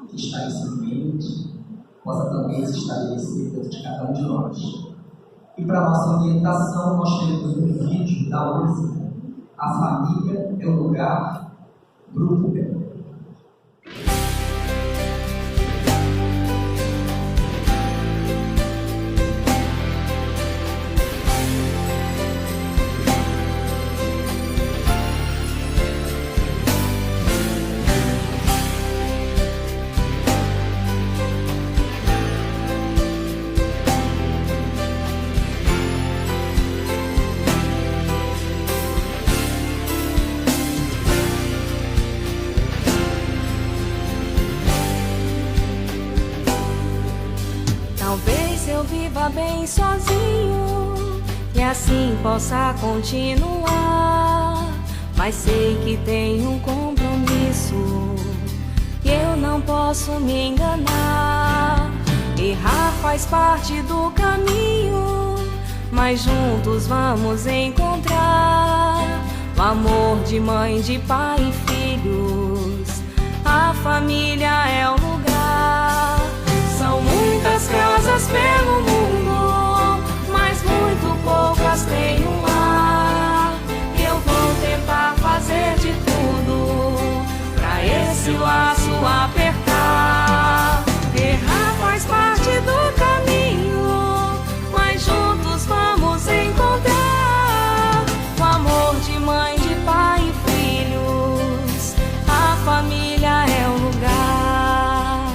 que está nesse ambiente possa também se estabelecer dentro de cada um de nós. E para nossa orientação, nós temos um vídeo da música A Família é o Lugar, Grupo B. Talvez eu viva bem sozinho e assim possa continuar, mas sei que tenho um compromisso e eu não posso me enganar. Errar faz parte do caminho, mas juntos vamos encontrar o amor de mãe, de pai e filhos. A família é o lugar. São muitas casas pelo mundo, mas muito poucas têm um lar. Eu vou tentar fazer de tudo pra esse laço apertar. Errar faz parte do caminho, mas juntos vamos encontrar o amor de mãe, de pai e filhos. A família é o lugar.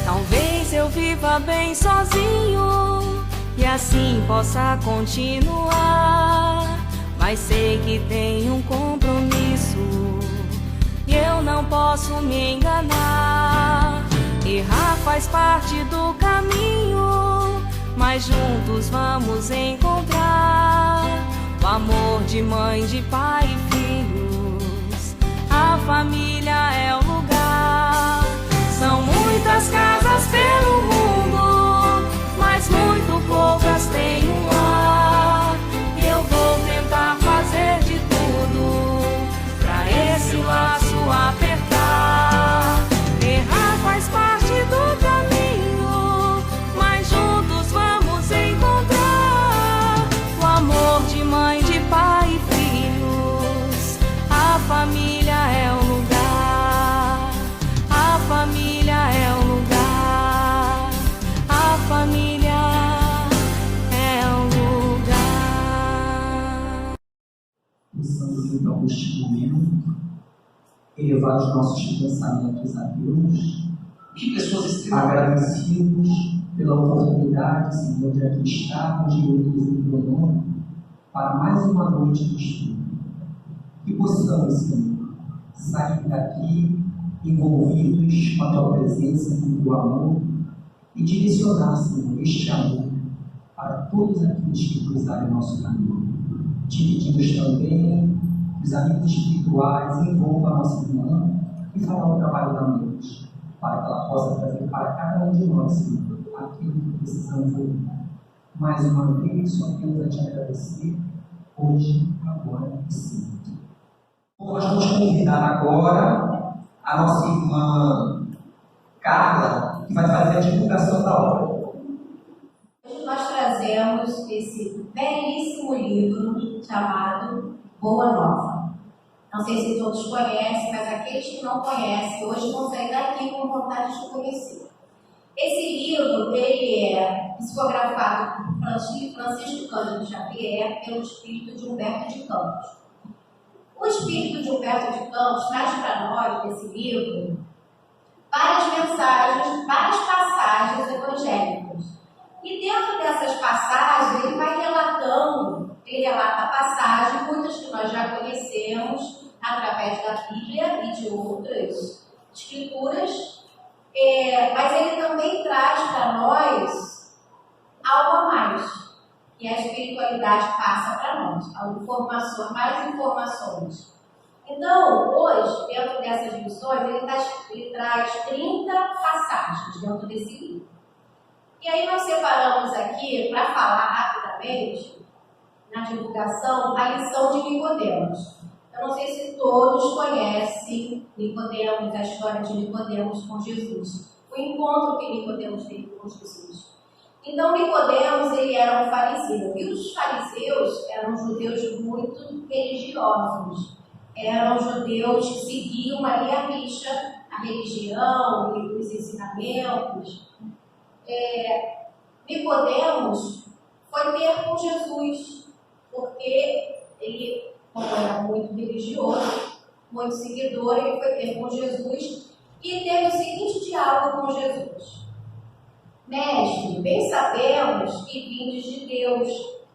Talvez eu viva bem sozinho e assim possa continuar, mas sei que tenho um compromisso e eu não posso me enganar. Errar faz parte do caminho, mas juntos vamos encontrar o amor de mãe, de pai e filhos. A família é o lugar. São muitas casas pelo mundo, mas muito poucas têm um lar. Eu vou tentar fazer de tudo pra esse laço apertar. Errar faz parte do caminho, mas juntos vamos encontrar o amor de mãe, de pai e filhos. A família é o lugar. A família é o lugar. A família é o lugar. Possamos então neste momento elevar os nossos pensamentos a Deus, agradecidos pela oportunidade, Senhor, de aqui estarmos reunidos em teu nome para mais uma noite de estudo. Que possamos, Senhor, sair daqui envolvidos com a tua presença, com o teu amor, e direcionar, Senhor, este amor para todos aqueles que cruzarem nosso caminho. Te pedimos também os amigos espirituais, envolvam a nossa irmã e farão o trabalho da noite, para que ela possa trazer para cada um de nós, Senhor, aquilo que precisamos ouvir. Mais uma vez, só temos a te agradecer, hoje, agora e sempre. Nós vamos convidar agora a nossa irmã Carla, que vai fazer a divulgação da obra. Hoje nós trazemos esse belíssimo livro chamado Boa Nova. Não sei se todos conhecem, mas aqueles que não conhecem hoje vão sair daqui com vontade de conhecer. Esse livro ele é psicografado por Francisco Cândido Xavier pelo espírito de Humberto de Campos. O espírito de Humberto de Campos traz para nós, nesse livro, várias mensagens, várias passagens evangélicas. E dentro dessas passagens, ele vai relatando, ele relata passagens, muitas que nós já conhecemos, através da Bíblia e de outras escrituras, mas ele também traz para nós algo a mais, que a espiritualidade passa para nós, mais informações. Então, hoje, dentro dessas lições, ele traz 30 passagens dentro desse livro. E aí nós separamos aqui, para falar rapidamente, na divulgação, a lição de Nicodemos. Eu não sei se todos conhecem Nicodemos, a história de Nicodemos com Jesus, o encontro que Nicodemos teve com Jesus. Então, Nicodemos, ele era um fariseu, e os fariseus eram judeus muito religiosos, eram judeus que seguiam ali a rixa, a religião e os ensinamentos. Nicodemos foi ter com Jesus, porque ele, como era muito religioso, muito seguidor, ele foi ter com Jesus e teve o seguinte diálogo com Jesus: Mestre, bem sabemos que vindes de Deus,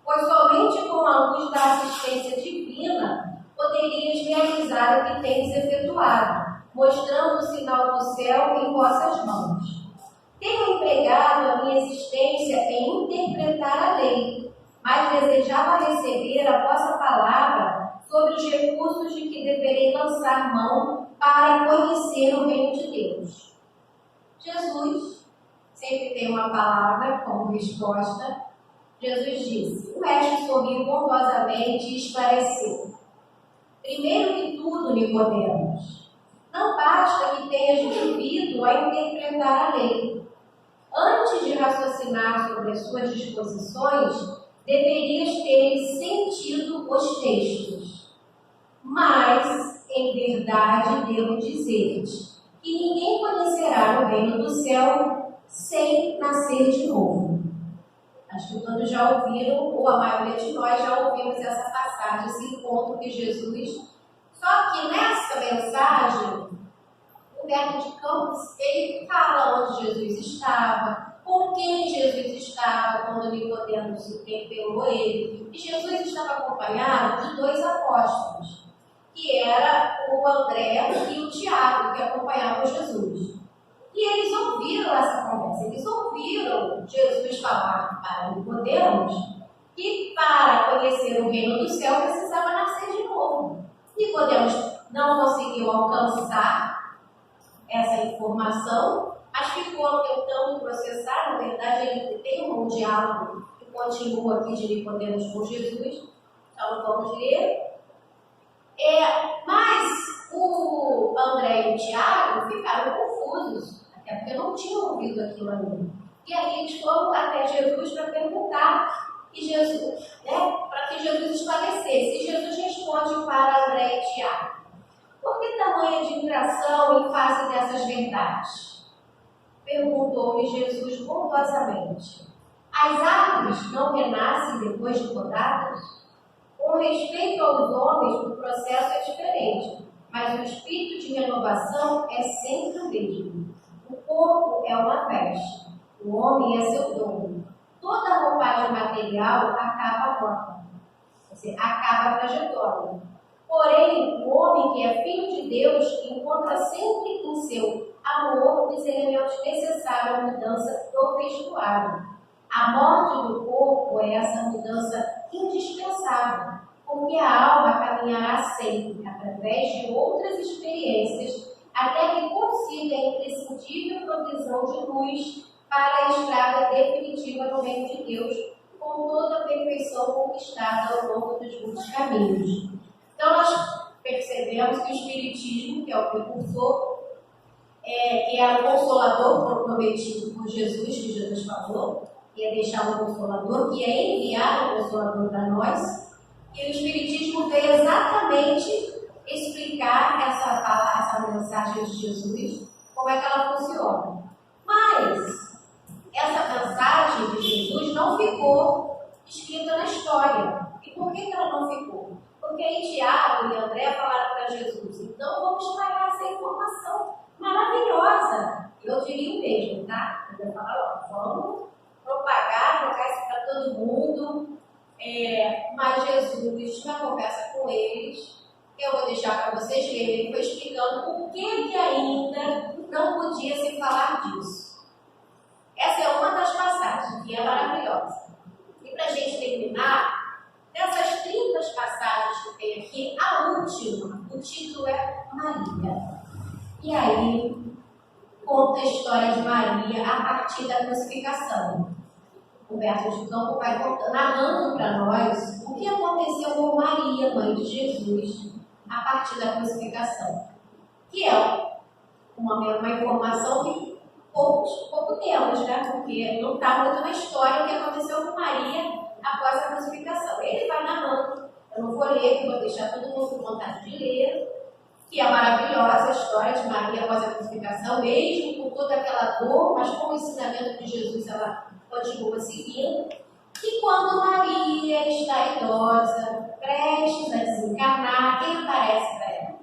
pois somente com a luz da assistência divina poderias realizar o que tens efetuado, mostrando o sinal do céu em vossas mãos. Tenho empregado a minha existência em interpretar a lei, mas desejava receber a vossa palavra sobre os recursos de que deverei lançar mão para conhecer o reino de Deus. Jesus sempre tem uma palavra como resposta. Jesus disse: o mestre sorriu bondosamente e esclareceu: primeiro que tudo, Nicodemos, não basta que tenhas vivido a interpretar a lei. Antes de raciocinar sobre as suas disposições, deverias ter sentido os textos. Mas, em verdade, devo dizer-te que ninguém conhecerá o reino do céu sem nascer de novo. Acho que todos já ouviram, ou a maioria de nós já ouvimos essa passagem, esse encontro que Jesus... Só que nessa mensagem, Humberto de Campos, ele fala onde Jesus estava, com quem Jesus estava quando Nicodemos interpelou ele. E Jesus estava acompanhado de 2 apóstolos, que era o André e o Tiago, que acompanhavam Jesus. E eles ouviram essa conversa, eles ouviram Jesus falar para Nicodemos que para conhecer o reino do céu precisava nascer de novo. Nicodemos não conseguiu alcançar essa informação, mas ficou tentando processar. Na verdade, ele tem um diálogo que continua aqui de Nicodemos com Jesus, então vamos ler. Mas o André e o Tiago ficaram confusos, até porque não tinham ouvido aquilo ali. E aí eles foram até Jesus para perguntar, e Jesus, para que Jesus esclarecesse. E Jesus responde para André e Tiago: por que tamanha admiração em face dessas verdades? Perguntou-lhe Jesus bondosamente: as árvores não renascem depois de podadas? Com respeito aos homens, o processo é diferente, mas o espírito de renovação é sempre o mesmo. O corpo é uma veste, o homem é seu dono. Toda roupagem material acaba a rota, acaba a trajetória. Porém, o homem que é filho de Deus encontra sempre em seu amor os elementos necessários à mudança do vestuário. A morte do corpo é essa mudança indispensável, porque a alma caminhará sempre através de outras experiências até que consiga a imprescindível provisão de luz para a estrada definitiva no reino de Deus, com toda a perfeição conquistada ao longo dos muitos caminhos. Então, nós percebemos que o Espiritismo, que é o precursor, que era o Consolador prometido por Jesus, que Jesus falou, que ia deixar um Consolador, que ia enviar um Consolador para nós, e o Espiritismo veio exatamente explicar essa mensagem de Jesus, como é que ela funciona. Mas essa mensagem de Jesus não ficou escrita na história. E por que ela não ficou? Porque aí Tiago e André falaram para Jesus: então vamos espalhar essa informação maravilhosa. Eu diria o mesmo, tá? Eu vou falar, vamos propagar, jogar isso para todo mundo. Mas Jesus, na conversa com eles, que eu vou deixar para vocês verem, ele foi explicando por que ainda não podia se falar disso. Essa é uma das passagens, que é maravilhosa. E para a gente terminar, dessas 30 passagens que tem aqui, a última, o título é Maria. E aí, conta a história de Maria a partir da crucificação. Humberto de Campos vai narrando para nós o que aconteceu com Maria, mãe de Jesus, a partir da crucificação, que é uma informação que pouco temos, né? Porque não está muito na história o que aconteceu com Maria após a crucificação. Ele vai narrando, eu não vou ler, que vou deixar todo mundo com vontade de ler, que é maravilhosa a história de Maria após a crucificação, mesmo com toda aquela dor, mas com o ensinamento de Jesus ela continua seguindo. E quando Maria está idosa, prestes a desencarnar, quem aparece para ela?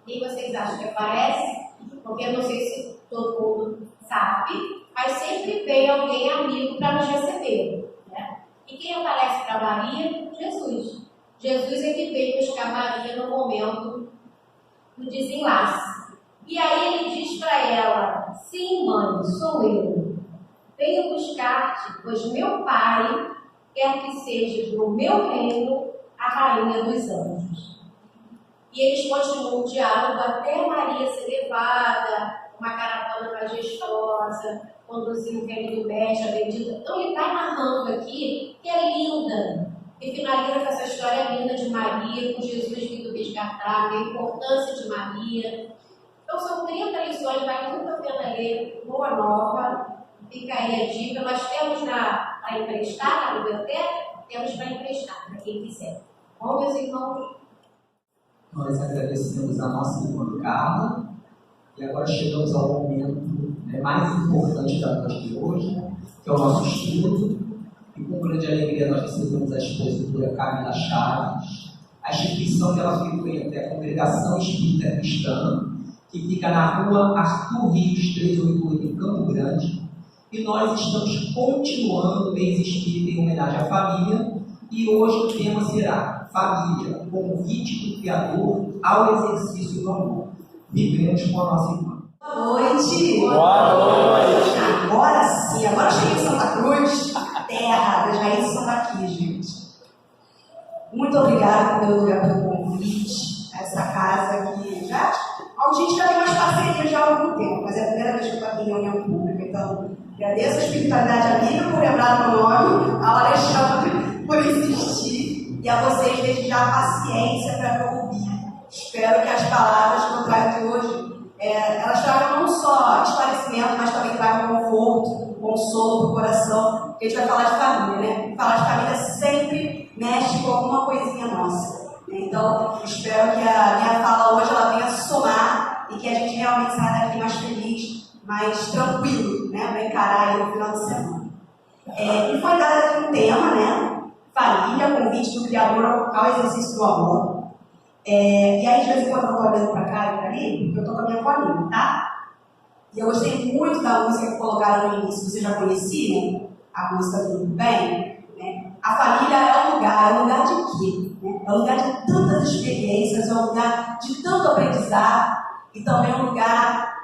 Quem vocês acham que aparece? Porque eu não sei se todo mundo sabe, mas sempre vem alguém amigo para nos receber, né? E quem aparece para Maria? Jesus. Jesus é que veio buscar Maria no momento do desenlace. E aí ele diz para ela: sim, mãe, sou eu. Venho buscar-te, pois meu Pai quer que seja do meu reino a rainha dos anjos. E eles continuam o diálogo até Maria ser levada, uma caravana majestosa, conduzir o reino do Mestre, a bendita. Então ele está narrando aqui, que é linda, e finaliza com essa história linda de Maria, com Jesus vindo resgatar, a importância de Maria. Então são 30 lições, vale muito a pena ler, Boa Nova. Fica aí a dica. Nós temos para emprestar na biblioteca, temos para emprestar, para quem quiser. Bom, meus irmãos? Nós agradecemos a nossa irmã Carla e agora chegamos ao momento mais importante da noite de hoje, que é o nosso estudo. E com grande alegria nós recebemos a expositora Camila Chaves, a instituição que ela frequenta é a Congregação Espírita Cristã, que fica na rua Arthur Rios 388 em Campo Grande. E nós estamos continuando o mês espírita em homenagem à família, e hoje o tema será Família, convite do Criador ao exercício do amor. Vivemos com a nossa irmã. Boa noite! Boa noite! Agora sim, agora cheguei em Santa Cruz, terra das raízes estão aqui, gente. Muito obrigada pelo convite a essa casa que a gente já tem umas parcerias já há algum tempo, mas é a primeira vez que eu estou aqui em reunião pública, então agradeço a espiritualidade amiga por lembrar do meu nome, ao Alexandre por insistir e a vocês desde já a paciência para me ouvir. Espero que as palavras que eu trago de hoje elas tragam não só esclarecimento, mas também tragam conforto, consolo para o coração, porque a gente vai falar de família, né? Falar de família sempre mexe com alguma coisinha nossa. Então, espero que a minha fala hoje ela venha somar e que a gente realmente saia daqui mais feliz, mais tranquilo, né? Para encarar aí no final de semana. E foi dado aqui um tema, né? Família, convite do Criador ao exercício do amor. E aí, de vez em quando eu estou olhando para cá e para ali, porque eu estou com a minha colinha, tá? E eu gostei muito da música que colocaram no início. Vocês já conheciam a música Tudo Bem? Né? A família é um lugar de quê? Né? É um lugar de tantas experiências, é um lugar de tanto aprendizado e também é um lugar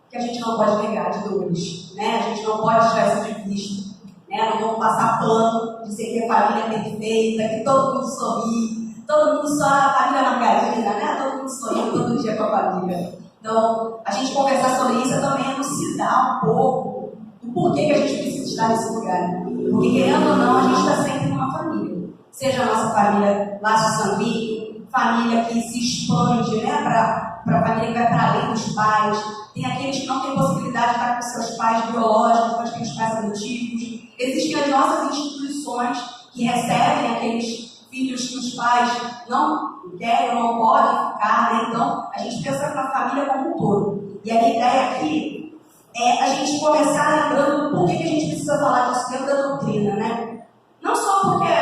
que a gente não pode negar de dores, né? A gente não pode tirar isso de vista, né? Não vamos passar pano, dizer que a família é perfeita, que todo mundo sorri. Todo mundo só a família margarina, né? Todo mundo sorrindo todo dia com a família. Então, a gente conversar sobre isso é também elucidar um pouco do porquê que a gente precisa estar nesse lugar. Porque, querendo ou não, a gente está sempre numa família. Seja a nossa família laço sanguíneo, família que se expande, né? Para a família que vai para além dos pais. Tem aqueles que não têm possibilidade de estar com seus pais biológicos, mas têm os pais adotivos. Existem as nossas instituições que recebem aqueles filhos que os pais não querem ou não podem ficar, né? Então, a gente pensa na família como um todo. E a minha ideia aqui é a gente começar lembrando do porquê que a gente precisa falar disso dentro da doutrina, né? Não só porque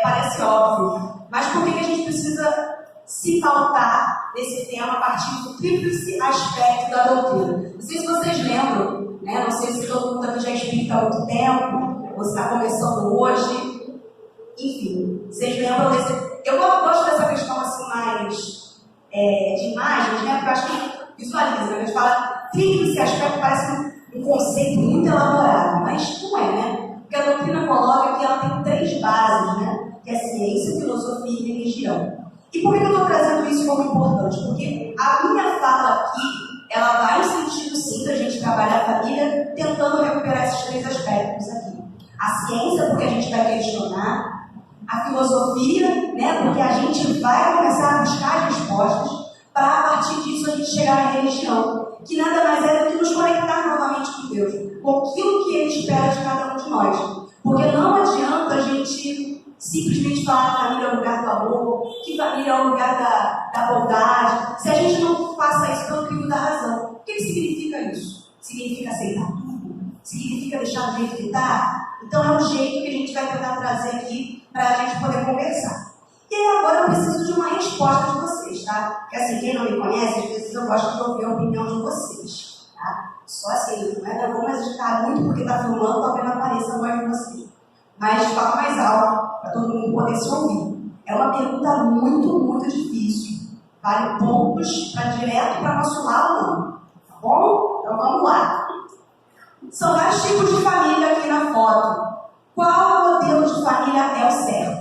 parece óbvio, mas porque que a gente precisa se pautar nesse tema a partir do tríplice aspecto da doutrina. Não sei se vocês lembram, né? Não sei se todo mundo aqui já explica há muito tempo, ou se está começando hoje. Enfim, vocês lembram desse... Eu gosto dessa questão assim mais de imagens, né? Porque eu acho que visualiza, né? A gente fala tríplice aspecto, parece um conceito muito elaborado, mas não é, né? Porque a doutrina coloca que ela tem 3 bases, né? Que é ciência, filosofia e religião. E por que eu estou trazendo isso como importante? Porque a minha fala aqui, ela vai no sentido sim da gente trabalhar a família tentando recuperar esses 3 aspectos aqui. A ciência, porque a gente vai questionar. A filosofia, né, porque a gente vai começar a buscar as respostas, para a partir disso a gente chegar à religião, que nada mais é do que nos conectar novamente com Deus, com aquilo que Ele espera de cada um de nós. Porque não adianta a gente simplesmente falar que família é o lugar do amor, que família é o lugar da bondade, se a gente não faça isso pelo crivo da razão. O que significa isso? Significa aceitar tudo? Significa deixar do jeito que está? Então é um jeito que a gente vai tentar trazer aqui para a gente poder conversar. E aí agora eu preciso de uma resposta de vocês, tá? Porque assim, quem não me conhece, às vezes eu gosto de ouvir a opinião de vocês, tá? Só assim, não vou mais ficar muito porque está filmando, talvez não apareça a voz de vocês. Mas fala mais alto, para todo mundo poder se ouvir. É uma pergunta muito, muito difícil. Vale pontos para direto para nosso lado, não. Tá bom? Então vamos lá. São vários tipos de família aqui na foto. Qual modelo de família é o certo?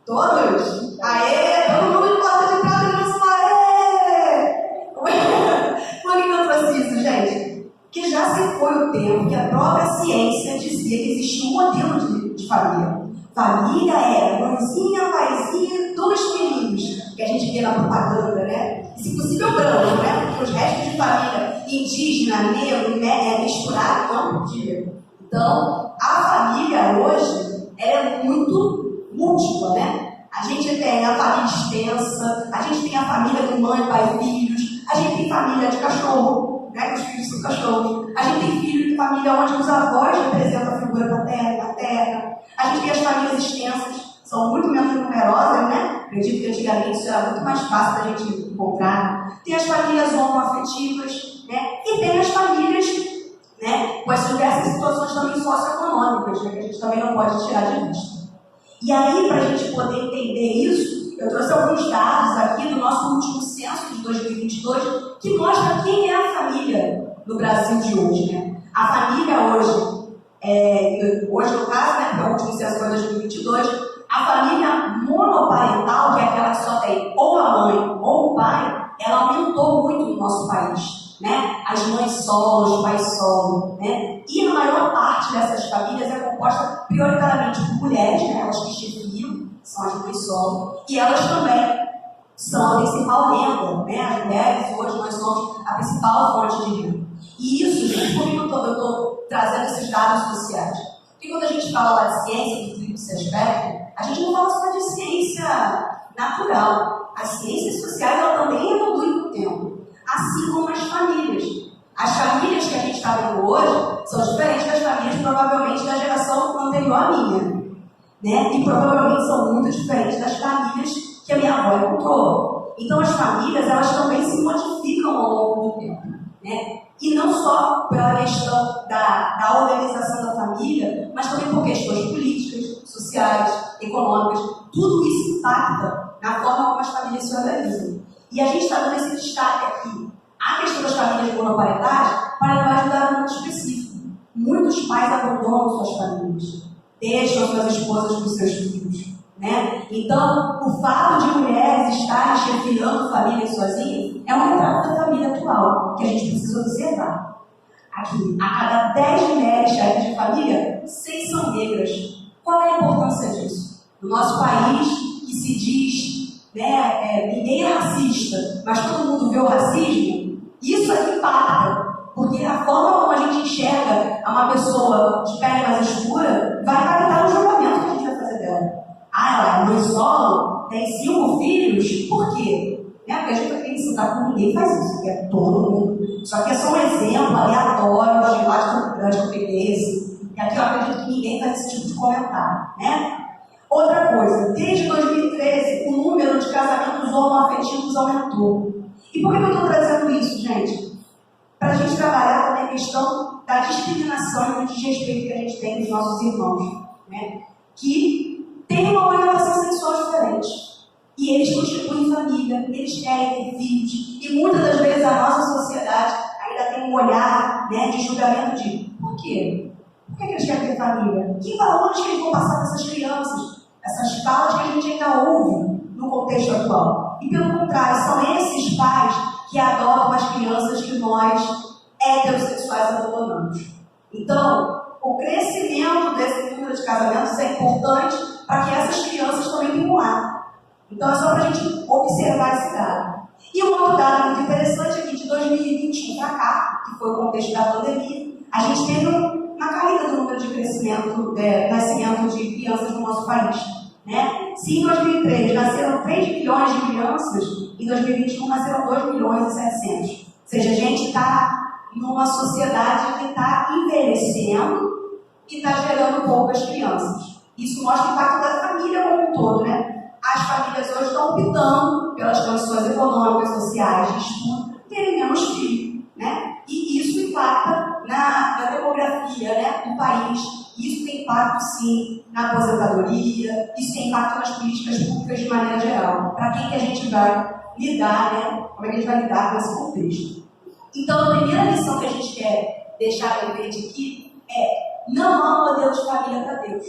Todos? Aê! Todo mundo em porta de casa e não aê! Por que eu trouxe isso, gente? Que já se foi o tempo que a própria ciência dizia que existia um modelo de família. Família é mãezinha, paizinha, 2 filhinhos, que a gente vê na propaganda, né? E se possível branco, né? Porque os restos de família indígena, negro, misturado, não podia. Então, a família hoje, ela é muito múltipla, né? A gente tem a família extensa, a gente tem a família com mãe, pai e filhos, a gente tem família de cachorro, né? Que os filhos são cachorros, a gente tem filho de família onde os avós representam a figura paterna e materna, a gente tem as famílias extensas, são muito menos numerosas, né? Acredito que antigamente isso era muito mais fácil da gente encontrar. Tem as famílias homoafetivas, né? E tem as famílias, né, com as diversas situações também socioeconômicas, né, que a gente também não pode tirar de vista. E aí, para a gente poder entender isso, eu trouxe alguns dados aqui do nosso último censo de 2022, que mostra quem é a família no Brasil de hoje. Né? A família hoje no caso, né, que é o último censo foi 2022, a família monoparental, que é aquela que só tem ou a mãe ou o pai, ela aumentou muito no nosso país. Né? As mães solo, os pais solo, né? E a maior parte dessas famílias é composta prioritariamente por mulheres, né? Elas que chefiam, são as mães solo, e elas também são a principal renda, né? As mulheres hoje nós somos a principal fonte de renda. E isso, gente, por que eu estou trazendo esses dados sociais? Porque quando a gente fala lá de ciência, do tríplice aspecto, a gente não fala só de ciência natural. As ciências sociais ela também evoluem com o tempo. Assim como as famílias. As famílias que a gente está vendo hoje são diferentes das famílias, provavelmente, da geração anterior à minha. Né? E provavelmente são muito diferentes das famílias que a minha avó encontrou. Então, as famílias, elas também se modificam ao longo do tempo. Né? E não só pela questão da organização da família, mas também por questões políticas, sociais, econômicas. Tudo isso impacta na forma como as famílias se organizam. E a gente está dando esse destaque aqui. A questão das famílias monoparentais para ajudar um ponto específico. Muitos pais abandonam suas famílias, deixam suas esposas com seus filhos. Né? Então, o fato de mulheres estarem chefiando famílias sozinhas é um retrato da família atual, que a gente precisa observar. Aqui, a cada 10 mulheres chefes de família, 6 são negras. Qual é a importância disso? No nosso país, que se diz ninguém é racista, mas todo mundo vê o racismo, isso aqui impacta, porque a forma como a gente enxerga uma pessoa de pele mais escura vai impactar no julgamento que a gente vai fazer dela. Ela é mãe solo, tem 5 filhos, por quê? Porque a gente tem que sentar com ninguém faz isso, que é todo mundo. Só que é só um exemplo aleatório de lá de que eu peguei esse, que aqui eu acredito que ninguém faz esse tipo de comentário, né? Outra coisa, desde 2013, o número de casamentos homoafetivos aumentou. E por que eu estou trazendo isso, gente? Para a gente trabalhar também a questão da discriminação e do desrespeito que a gente tem dos nossos irmãos, né? Que tem uma orientação sexual diferente. E eles constituem família, eles querem ter filhos. E muitas das vezes a nossa sociedade ainda tem um olhar, né, de julgamento de por quê? Por que eles querem ter família? Que valores que eles vão passar para essas crianças? Essas falas que a gente ainda ouve no contexto atual. E pelo contrário, são esses pais que adotam as crianças que nós heterossexuais abandonamos. Então, o crescimento desse número de casamentos é importante para que essas crianças também vivam lá. Então é só para a gente observar esse dado. E um outro dado muito interessante é que de 2021 para cá, que foi o contexto da pandemia, a gente teve uma caída do número de nascimento de crianças no nosso país. Né? Se em 2003 nasceram 3 milhões de crianças, em 2021 nasceram 2 milhões e 700. Ou seja, a gente está numa sociedade que está envelhecendo e está gerando poucas crianças. Isso mostra o impacto da família como um todo, né? As famílias hoje estão optando pelas condições econômicas, sociais, de estudo, terem menos filhos, né? E isso impacta na demografia, né, do país. Isso tem impacto, sim, na aposentadoria, isso tem impacto nas políticas públicas de maneira geral. Para quem que a gente vai lidar, né? Como é que a gente vai lidar com esse contexto? Então, a primeira lição que a gente quer deixar evidente aqui é: não há um modelo de família para Deus.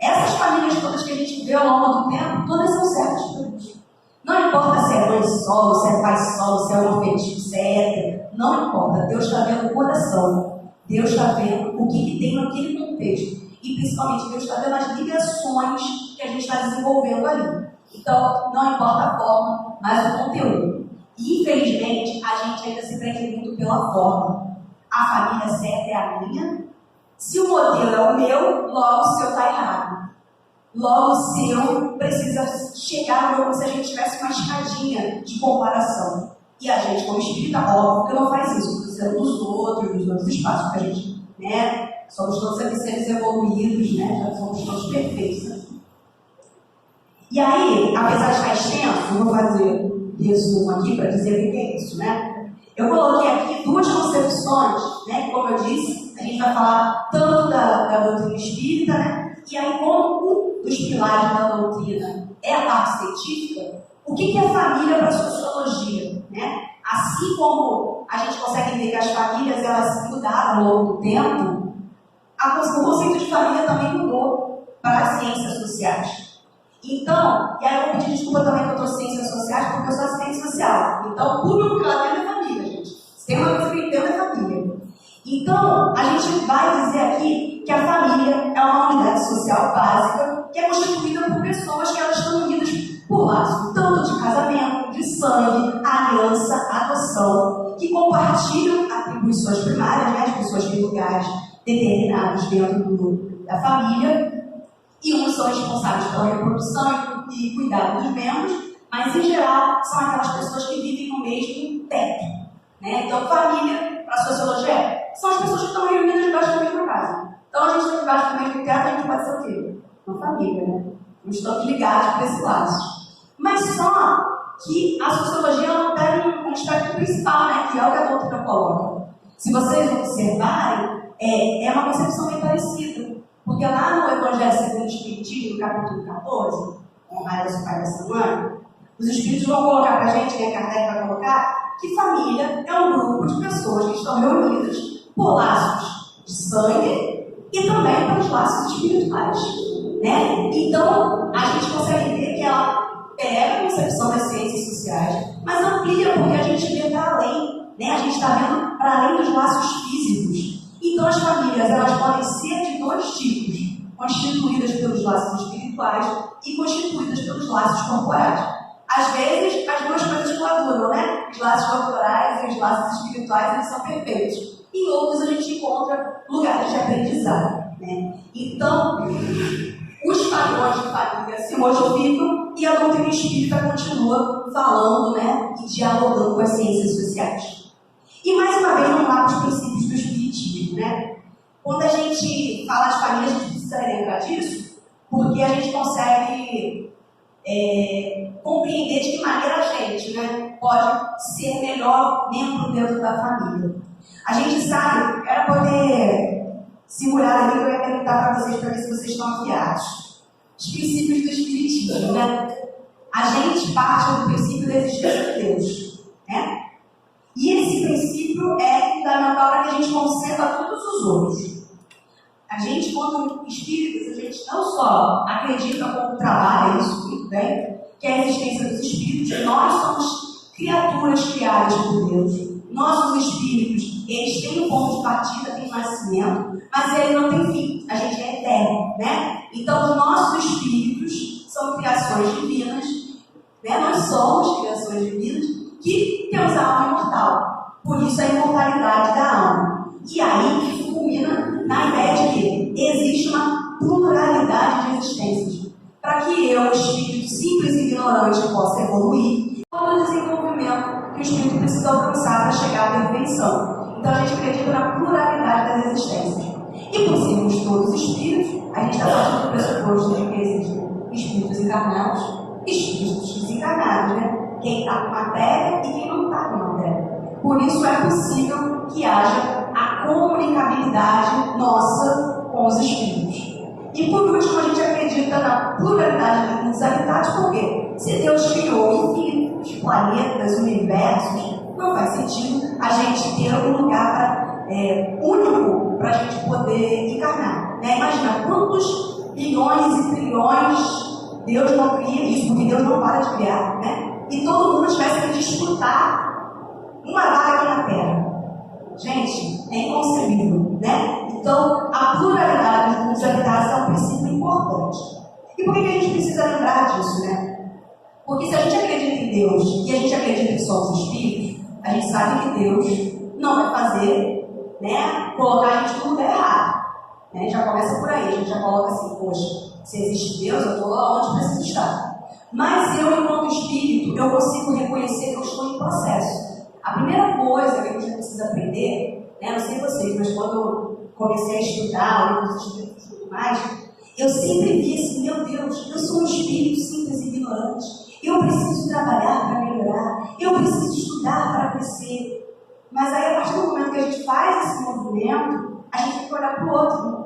Essas famílias todas que a gente vê ao longo do tempo, todas são certas para Deus. Não importa se é mãe solo, se é pai solo, se é homoafetivo, se é hétero, não importa. Deus está vendo o coração. Deus está vendo o que tem naquele contexto. E principalmente Deus está vendo as ligações que a gente está desenvolvendo ali. Então, não importa a forma, mas o conteúdo. E, infelizmente, a gente ainda se prende muito pela forma. A família certa é a minha. Se o modelo é o meu, logo o seu está errado. Logo o seu precisa chegar ao meu, como se a gente tivesse uma escadinha de comparação. E a gente, como espírita, óbvio que não faz isso, precisamos dos outros espaços, porque a gente, né, somos todos seres evoluídos, né, já somos todos perfeitos. E aí, apesar de estar extenso, eu vou fazer um resumo aqui para dizer o que é isso, né? Eu coloquei aqui 2 concepções, né, que, como eu disse, a gente vai falar tanto da doutrina espírita, né, e aí como um dos pilares da doutrina é a parte científica, o que é família para a sociologia, né? Assim como a gente consegue ver que as famílias elas mudaram ao longo do tempo, o conceito de família também mudou para as ciências sociais. Então, e aí eu vou pedir desculpa também que eu estou ciências sociais, porque eu sou assistente social. Então, o público que ela tem é família, gente. Se tem uma coisa que eu entendo, é família. Então, a gente vai dizer aqui que a família é uma unidade social básica que é constituída por pessoas que elas estão unidas por laço, tanto de casamento, de sangue, aliança, adoção, que compartilham atribuições primárias, né? As pessoas têm lugares determinados dentro da família, e uns são responsáveis pela reprodução e cuidado dos membros, mas em geral são aquelas pessoas que vivem no mesmo teto, né? Então, família, para a sociologia, são as pessoas que estão reunidas debaixo da mesma casa. Então, a gente está debaixo do mesmo teto, a gente pode ser o quê? Uma família, né? Nós estamos ligados por esse laço. Mas só que a sociologia não tem um aspecto principal, né? Que é o que a doutrina coloca. Se vocês observarem, é uma concepção bem parecida. Porque lá no Evangelho segundo o Espiritismo, no capítulo 14, honrar seu pai e sua mãe, os Espíritos vão colocar para a gente, né? Kardec vai colocar, que família é um grupo de pessoas que estão reunidas por laços de sangue e também pelos laços espirituais. Né? Então, a gente consegue ver que ela pega a concepção das ciências sociais, mas amplia porque a gente vê para além, né? A gente está vendo para além dos laços físicos. Então, as famílias elas podem ser de 2 tipos, constituídas pelos laços espirituais e constituídas pelos laços corporais. Às vezes, as 2 coisas coadunam, né? Os laços corporais e os laços espirituais eles são perfeitos. Em outros, a gente encontra lugares de aprendizado, né? Então, os padrões de família se modificam e a doutrina espírita continua falando, né, e dialogando com as ciências sociais. E mais uma vez, vamos lá para os princípios do espiritismo, né? Quando a gente fala de família, a gente precisa lembrar disso, porque a gente consegue compreender de que maneira a gente, né, pode ser melhor membro dentro da família. A gente sabe, era poder segurar ali, eu ia perguntar para vocês, para ver se vocês estão afiados. Os princípios do espiritismo, né? A gente parte do princípio da existência de Deus, né? E esse princípio é fundamental para que a gente conceba todos os outros. A gente, quando espíritas, a gente não só acredita como trabalha isso muito bem, que é a existência dos espíritos, nós somos criaturas criadas por Deus. Nossos espíritos, eles têm um ponto de partida, têm nascimento, mas ele não tem fim, a gente é eterno, né? Então, os nossos espíritos são criações divinas, né? Nós somos criações divinas que temos a alma imortal, por isso a imortalidade da alma. E aí, isso culmina na ideia de que existe uma pluralidade de existências, para que eu, espírito simples e ignorante, possa evoluir, todo o desenvolvimento que o espírito precisa alcançar para chegar à perfeição. Então, a gente acredita na pluralidade das existências. E por sermos todos espíritos, a gente está partindo do pressuposto de que existem espíritos encarnados e espíritos desencarnados, né? Quem está com matéria e quem não está com matéria. Por isso é possível que haja a comunicabilidade nossa com os espíritos. E por último, a gente acredita na pluralidade dos habitats, porque se Deus criou infinitos planetas, universos, não faz sentido a gente ter um lugar único para a gente poder encarnar. Né? Imagina quantos bilhões e trilhões Deus não cria isso, porque Deus não para de criar, né? E todo mundo tivesse que disputar uma vaga aqui na Terra. Gente, é inconcebível, né? Então, a pluralidade dos habitats é um princípio importante. E por que a gente precisa lembrar disso, né? Porque se a gente acredita em Deus e a gente acredita que somos espíritos, a gente sabe que Deus não vai fazer, né, colocar a gente no lugar errado. Né? Já começa por aí, a gente já coloca assim, poxa, se existe Deus, eu estou lá onde preciso estar. Mas eu, enquanto espírito, eu consigo reconhecer que eu estou em processo. A primeira coisa que a gente precisa aprender, né, não sei vocês, mas quando eu comecei a estudar, livros espíritos e tudo mais, eu sempre vi assim, meu Deus, eu sou um espírito simples e ignorante, eu preciso trabalhar para melhorar, eu preciso estudar para crescer. Mas aí, a partir do momento que a gente faz esse movimento, a gente tem que olhar para o outro.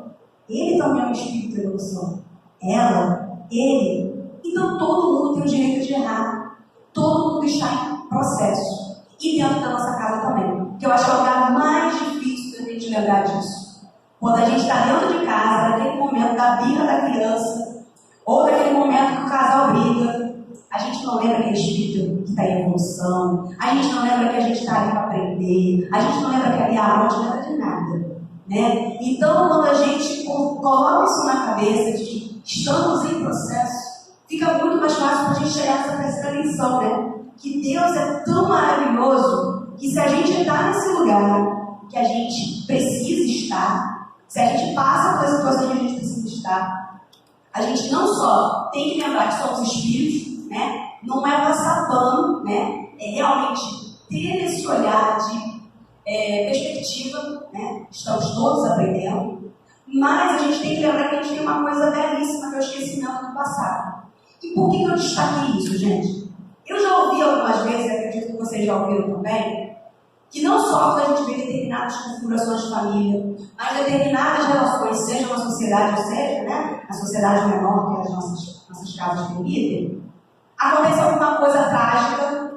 Ele também é um espírito de evolução. Ela, ele. Então, todo mundo tem o direito de errar. Todo mundo está em processo. E dentro da nossa casa também. Que eu acho que é o lugar mais difícil da gente lembrar disso. Quando a gente está dentro de casa, naquele momento da birra da criança, ou daquele momento que o casal briga, a gente não lembra aquele espírito que está em evolução, a gente não lembra que a gente está ali para aprender, a gente não lembra que ali a alma não lembra de nada. Né? Então, quando a gente coloca isso na cabeça de que estamos em processo, fica muito mais fácil para a gente chegar nessa terceira lição, né? Que Deus é tão maravilhoso que se a gente está nesse lugar que a gente precisa estar, se a gente passa pela situação que a gente precisa estar, a gente não só tem que lembrar que somos espíritos, né? Não é passar pano, né? É realmente ter esse olhar de perspectiva, né? Estamos todos aprendendo, mas a gente tem que lembrar que a gente tem uma coisa belíssima que é o esquecimento do passado. E por que eu destaquei isso, gente? Eu já ouvi algumas vezes, acredito que vocês já ouviram também, que não só quando a gente vê determinadas configurações de família, mas determinadas relações, seja uma sociedade, ou seja, né, a sociedade menor que as nossas casas permitem, acontece alguma coisa trágica,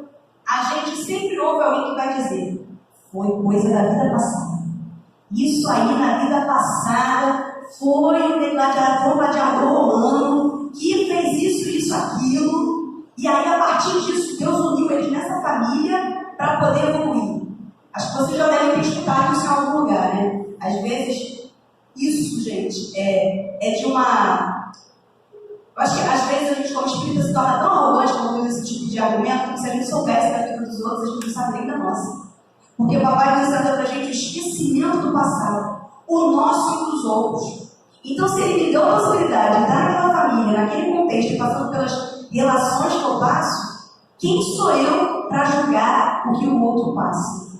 a gente sempre ouve alguém que vai dizer, foi coisa da vida passada. Isso aí na vida passada foi um gladiador romano que fez isso, aquilo. E aí, a partir disso, Deus uniu eles nessa família para poder evoluir. Acho que vocês já devem ter escutado isso em algum lugar, né? Às vezes, isso, gente, é de uma... Eu acho que às vezes a gente, como espírita, se torna tão arrogante quando usa esse tipo de argumento que se a gente soubesse da vida dos outros, a gente não sabe nem da nossa. Porque o Papai Deus está dando para a gente o esquecimento do passado, o nosso e dos outros. Então, se ele me deu a possibilidade de estar naquela família, naquele contexto, passando pelas relações que eu passo, quem sou eu para julgar o que o outro passa?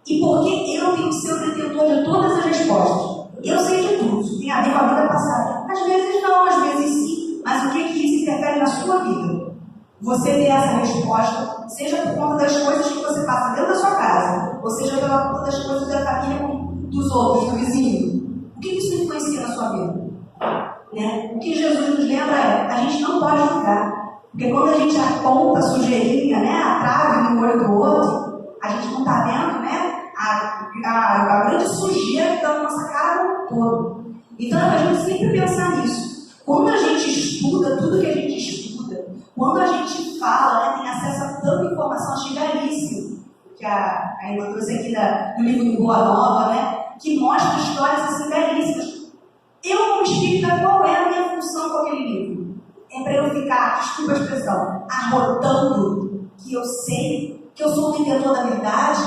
E por que eu tenho que ser o detentor de todas as respostas? Eu sei de tudo, isso tem a ver com a vida passada. Às vezes não, às vezes sim, mas o que isso interfere na sua vida? Você ter essa resposta, seja por conta das coisas que você passa dentro da sua casa, ou seja pela conta das coisas da família, dos outros, do vizinho. O que isso influencia na sua vida? Né? O que Jesus nos lembra é, a gente não pode julgar. Porque quando a gente aponta a sujeirinha, né, a trave no olho do outro, a gente não está vendo, né, a grande sujeira que está na nossa cara como um todo. Então, a gente sempre pensar nisso. Quando a gente estuda tudo que a gente estuda, quando a gente fala, né, tem acesso a tanta informação, acho belíssimo, que a irmã trouxe aqui do livro do Boa Nova, né, que mostra histórias assim belíssimas. Eu, como espírita, qual é a minha função com aquele livro? É para eu ficar, desculpa a expressão, arrotando que eu sei, que eu sou o detentor da verdade,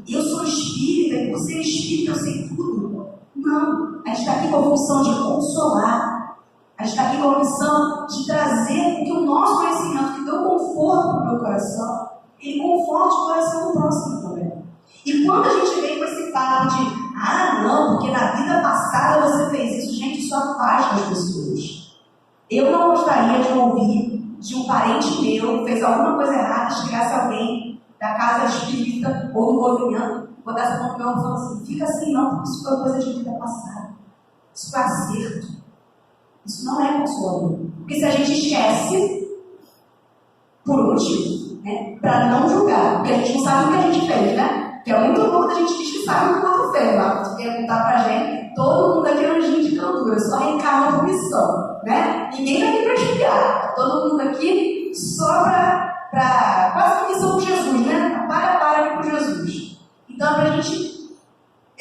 eu sou espírita, e por ser espírita eu sei tudo. Não, a gente está aqui com a função de consolar, a gente está aqui com a missão de trazer que o nosso conhecimento, que deu conforto para o meu coração, ele conforte o coração do próximo também. E quando a gente vem com esse papo de não, porque na vida passada você fez isso, gente, isso afasta as pessoas. Eu não gostaria de ouvir de um parente meu que fez alguma coisa errada, chegasse alguém da casa espírita ou do movimento, botasse a mão no meu ombro e falasse assim, fica assim não, porque isso foi coisa de vida passada. Isso foi acerto. Isso não é consolador. Porque se a gente esquece, por um motivo, né, para não julgar, porque a gente não sabe o que a gente fez, né? Que é muito bom a gente diz que sabe o que o outro fez, mas se perguntar pra gente, todo mundo aqui é um anjinho de candura, só reencarna por missão, né? Ninguém tá aqui para explicar, todo mundo aqui só para quase que missão com Jesus, né? Para aqui com Jesus. Então é pra gente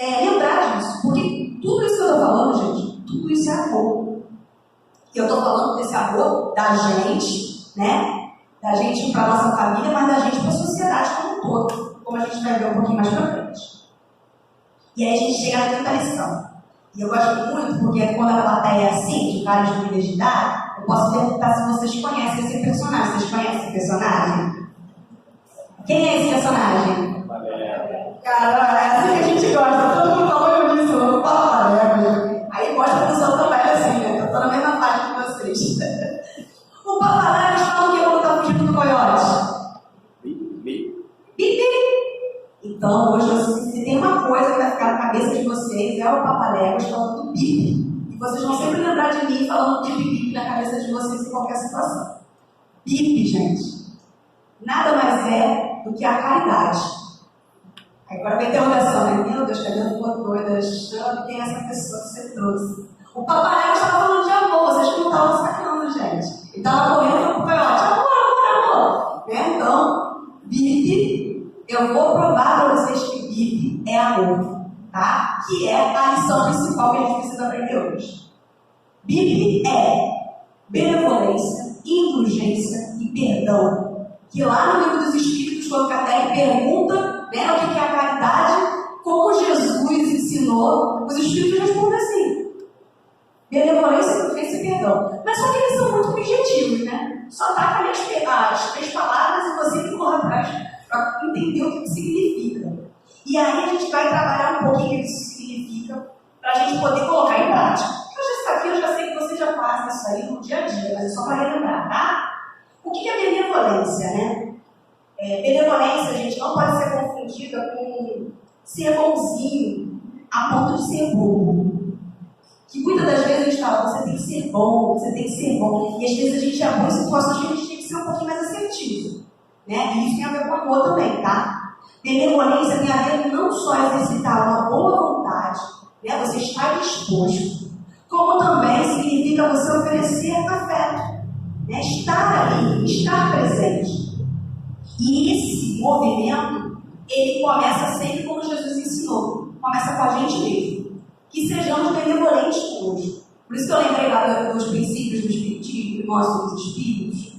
lembrar disso, porque tudo isso que eu tô falando, gente, tudo isso é amor. E eu tô falando desse amor da gente, né? Da gente para nossa família, mas da gente para a sociedade como um todo, como a gente vai ver um pouquinho mais pra frente. E aí a gente chega na quinta lição. E eu gosto muito, porque quando a plateia é assim, de várias famílias de idade, eu posso perguntar se vocês conhecem esse personagem. Vocês conhecem esse personagem? Quem é esse personagem? Cara, é assim que a gente gosta. Todo mundo falou disso, eu falo, aí mostra a função também, assim, né? Eu tô na mesma parte que vocês. O Papaléguas fala que eu tá fugindo do coiote. Bibi! Então, hoje, se tem uma coisa que vai ficar na cabeça de vocês, é o Papaléguas falando do Bibi. E vocês vão sempre lembrar de mim falando do Bibi na cabeça de vocês em qualquer situação. Bibi, gente, nada mais é do que a caridade. Agora vem a interrogação, né? Meu Deus, cadê a tua doida? Chame, quem é essa pessoa que você trouxe? O Papaléguas estava falando de amor, vocês não estavam sacando, gente. Ele estava correndo pro coiote, amor. Né? Então, Bibi, eu vou provar para vocês que Bibi é amor, tá? Que é a lição principal que a gente precisa aprender hoje. Bibi é benevolência, indulgência e perdão. Que lá no Livro dos Espíritos, quando Kardec pergunta, né, o que é a caridade, como Jesus ensinou, os Espíritos respondem assim: benevolência, indulgência e perdão. Mas só que eles são muito objetivos, né? Só taca ali as três palavras e você que corre atrás para entender o que significa. E aí a gente vai trabalhar um pouquinho o que isso significa para a gente poder colocar em prática. Eu já sei que vocês já fazem isso aí no dia a dia, mas é só para relembrar, tá? O que é benevolência, né? Benevolência, gente, não pode ser confundida com ser bonzinho a ponto de ser bobo. Que muitas das vezes a gente fala, você tem que ser bom, você tem que ser bom. E às vezes a gente é bom em situações que a gente tem que ser um pouquinho mais assertivo. Né? E isso tem a ver com amor também, tá? Benevolência tem a ver não só exercitar uma boa vontade, né? Você estar disposto, como também significa você oferecer afeto, né? Estar ali, estar presente. E esse movimento, ele começa sempre como Jesus ensinou. Começa com a gente mesmo. Que sejamos benevolentes conosco. Por isso que eu lembrei lá dos princípios do Espiritismo, que mostram os Espíritos.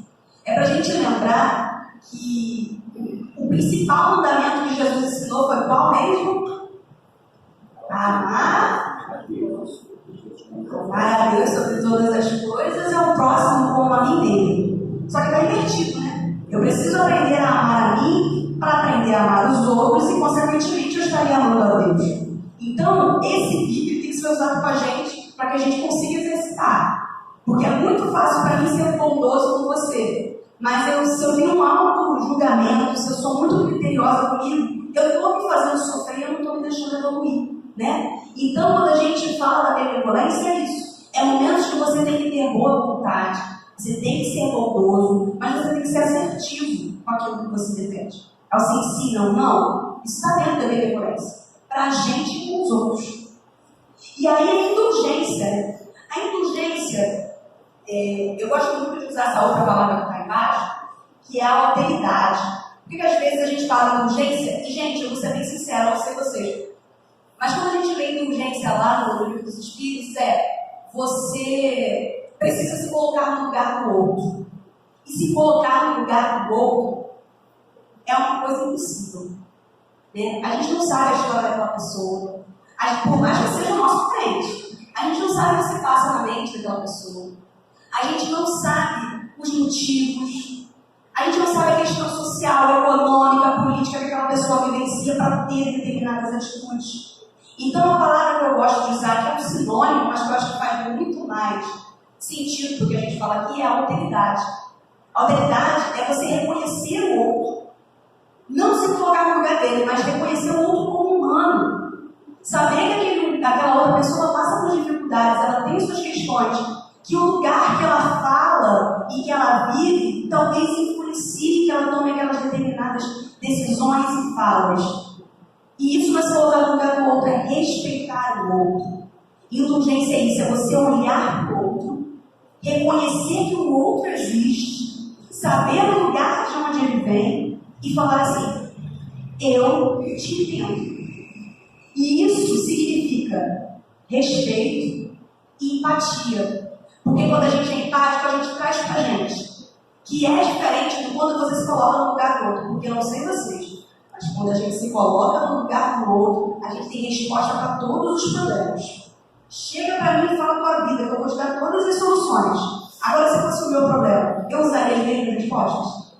É para a gente lembrar que o principal mandamento que Jesus ensinou foi qual mesmo? Amar a Deus sobre todas as coisas e ao próximo como a mim mesmo. Só que está invertido, né? Eu preciso aprender a amar a mim para aprender a amar os outros e, consequentemente, eu estaria amando a Deus. Então, esse vídeo tem que ser usado com a gente para que a gente consiga exercitar. Porque é muito fácil para mim ser bondoso com você. Mas se eu tenho um auto-julgamento, se eu sou muito criteriosa comigo, eu estou me fazendo sofrer, eu não estou me deixando evoluir. Né? Então, quando a gente fala da benevolência, é isso. É momentos que você tem que ter boa vontade, você tem que ser bondoso, mas você tem que ser assertivo com aquilo que você defende. Aí você ensina ou não, isso está dentro da benevolência. Para a gente e com os outros. E aí a indulgência. A indulgência, eu gosto muito de usar essa outra palavra que está embaixo, que é a alteridade. Porque às vezes a gente fala indulgência, e gente, eu vou ser bem sincero, eu sei vocês. Mas quando a gente lê indulgência lá no Livro dos Espíritos, você precisa se colocar no lugar do outro. E se colocar no lugar do outro é uma coisa impossível. Né? A gente não sabe a história daquela pessoa. Por mais que seja o nosso crente, a gente não sabe o que se passa na mente daquela pessoa. A gente não sabe os motivos. A gente não sabe a questão social, econômica, política que aquela pessoa vivencia para ter determinadas atitudes. Então, a palavra que eu gosto de usar, que é um sinônimo, mas que eu acho que faz muito mais sentido do que a gente fala aqui, é a alteridade. A alteridade é você reconhecer o outro. Não se colocar no lugar dele, mas reconhecer o outro como humano. Saber que aquela outra pessoa passa por dificuldades, ela tem suas questões, que o lugar que ela fala e que ela vive talvez influencie que ela tome aquelas determinadas decisões e falas. E isso não é se colocar no lugar do outro, é respeitar o outro. Indulgência é isso, é você olhar para o outro, reconhecer que o outro existe, saber o lugar de onde ele vem e falar assim, eu te entendo. E isso significa respeito e empatia. Porque quando a gente é empático, a gente traz pra gente. Que é diferente de quando você se coloca no lugar do outro. Porque eu não sei vocês, mas quando a gente se coloca no lugar do outro, a gente tem resposta para todos os problemas. Chega para mim e fala a tua vida, que eu vou te dar todas as soluções. Agora, se fosse o meu problema, eu usaria as mesmas respostas?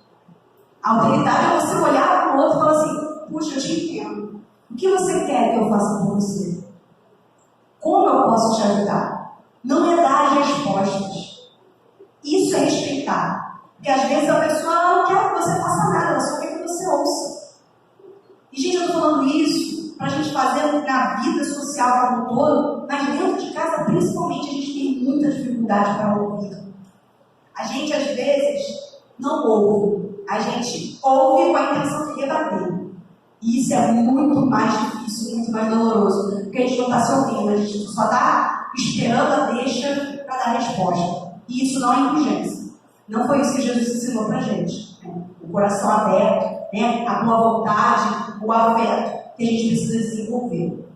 A autoridade é você olhar para o outro e falar assim, puxa, eu te entendo. O que você quer que eu faça por você? Como eu posso te ajudar? Não é dar as respostas. Isso é respeitar. Porque às vezes a pessoa não quer que você faça nada, ela só quer que você ouça. E, gente, eu estou falando isso para a gente fazer na vida social como um todo, mas dentro de casa, principalmente, a gente tem muita dificuldade para ouvir. A gente, às vezes, não ouve. A gente ouve com a intenção de rebater. E isso é muito mais difícil, muito mais doloroso, porque a gente não está se ouvindo, a gente só está esperando a deixa para dar resposta. E isso não é indulgência. Não foi isso que Jesus ensinou para a gente. Né? O coração aberto, né? A boa vontade, o afeto que a gente precisa desenvolver.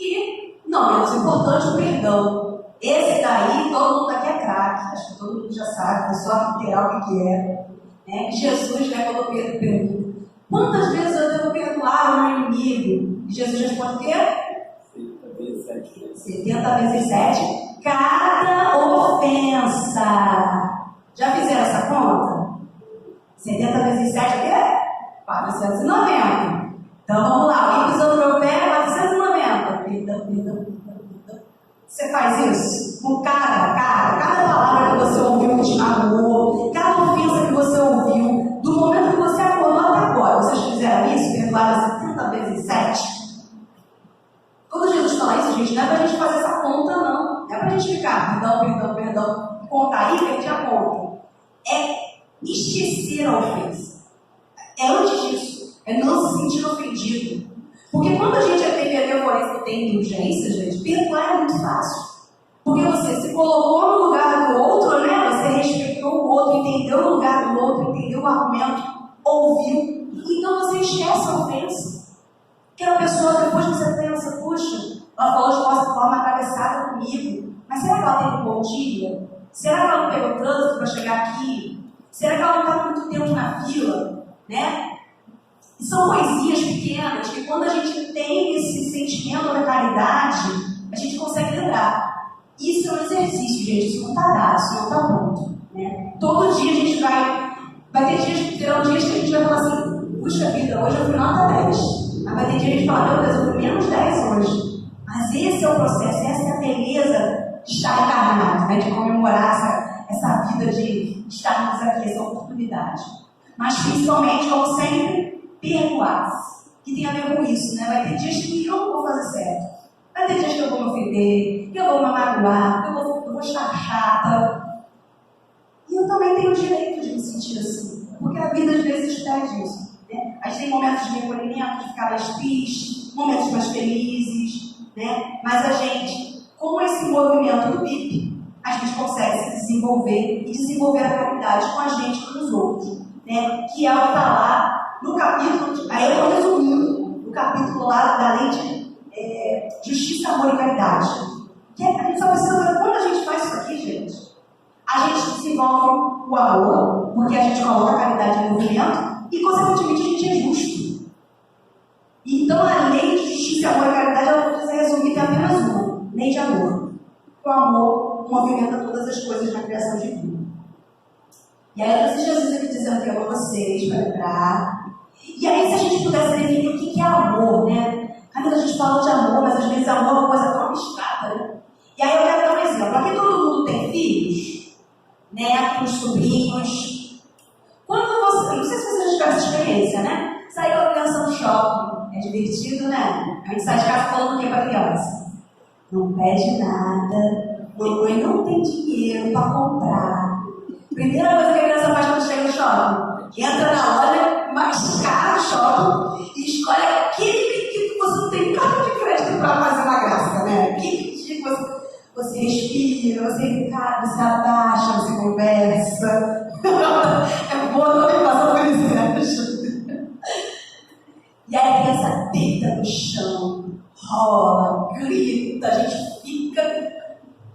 E, não menos importante, o perdão. Esse daí, todo mundo aqui é craque, acho que todo mundo já sabe, só literal o que é. Né? Jesus, né, quando Pedro pergunta, quantas vezes eu devo perdoar o meu inimigo? E Jesus responde o quê? 70 vezes 7. Cada ofensa. Já fizeram essa conta? 70 vezes 7 é o quê? 490. Então vamos lá. Alguém pisou no meu pé, 490. Perdão. Você faz isso? Com cada palavra que você ouviu que te magoou, cada ofensa que você ouviu, do momento que você acordou até agora. Vocês fizeram isso? Perdoaram 70 vezes 7? Quando Jesus fala isso, gente, não é pra gente fazer essa conta, não. Não é pra gente ficar, perdão, contar aí, perdi a conta. É esquecer a ofensa. É antes disso. É não se sentir ofendido. Porque quando a gente tem benevolência e tem indulgência, gente, perdoar é muito fácil. Porque você se colocou no lugar do outro, né? Você respeitou o outro, entendeu o lugar do outro, entendeu o argumento, ouviu. Então você esquece a ofensa. Aquela pessoa, depois você pensa, puxa, ela falou de uma forma atravessada comigo, mas será que ela teve um bom dia? Será que ela não pegou trânsito para chegar aqui? Será que ela não está muito tempo na fila? Né? E são coisinhas pequenas que quando a gente tem esse sentimento da caridade, a gente consegue lembrar. Isso é um exercício, gente, isso não está dado, isso não está pronto. Né? Todo dia a gente vai ter dias, terão dias que a gente vai falar assim, puxa vida, hoje eu fui nota 10. Mas vai ter dia que a gente fala, meu Deus, eu fui menos 10 hoje. Mas esse é o processo, essa é a beleza de estar encarnado, né? De comemorar essa vida de estarmos aqui, essa oportunidade. Mas principalmente, como sempre, perdoar-se, que tem a ver com isso, né? Vai ter dias que eu não vou fazer certo. Vai ter dias que eu vou me ofender, que eu vou me magoar, que eu vou estar chata. E eu também tenho o direito de me sentir assim, porque a vida às vezes pede isso. Né? A gente tem momentos de recolhimento, de ficar mais triste, momentos mais felizes, né? Mas a gente, com esse movimento do BIP, a gente consegue se desenvolver e desenvolver a caridade com a gente e com os outros. Né? Que é o que está lá no capítulo, aí eu vou resumindo, no capítulo lá da lei de justiça, amor e caridade. Que a gente só precisa, quando a gente faz isso aqui, gente, a gente desenvolve o amor, porque a gente coloca a caridade em movimento e, consequentemente, a gente é justo. Então, a lei de justiça, amor e caridade, ela pode ser resumida em apenas uma: lei de amor. O amor movimenta todas as coisas na criação de tudo. E aí, eu trouxe Jesus aqui dizendo que eu amo vocês, para lembrar. E aí, se a gente pudesse definir o que é amor, né? Quando a gente fala de amor, mas às vezes amor é uma coisa tão abstrata, né? E aí eu quero dar um exemplo. Aqui todo mundo tem filhos, netos, sobrinhos. Quando você, não sei se vocês já tiveram essa experiência, né? Sair com a criança no shopping, é divertido, né? A gente sai de casa falando o que para a criança? Não pede nada, mamãe não tem dinheiro para comprar. Primeira coisa que a criança faz quando chega no shopping, entra na loja mais cara do shopping e escolhe aquele que você não tem cartão de crédito para fazer uma graça, né? Aquele que você respira, você abaixa, você conversa. É boa também passar por isso. E aí a criança deita no chão, rola, grita, a gente fica.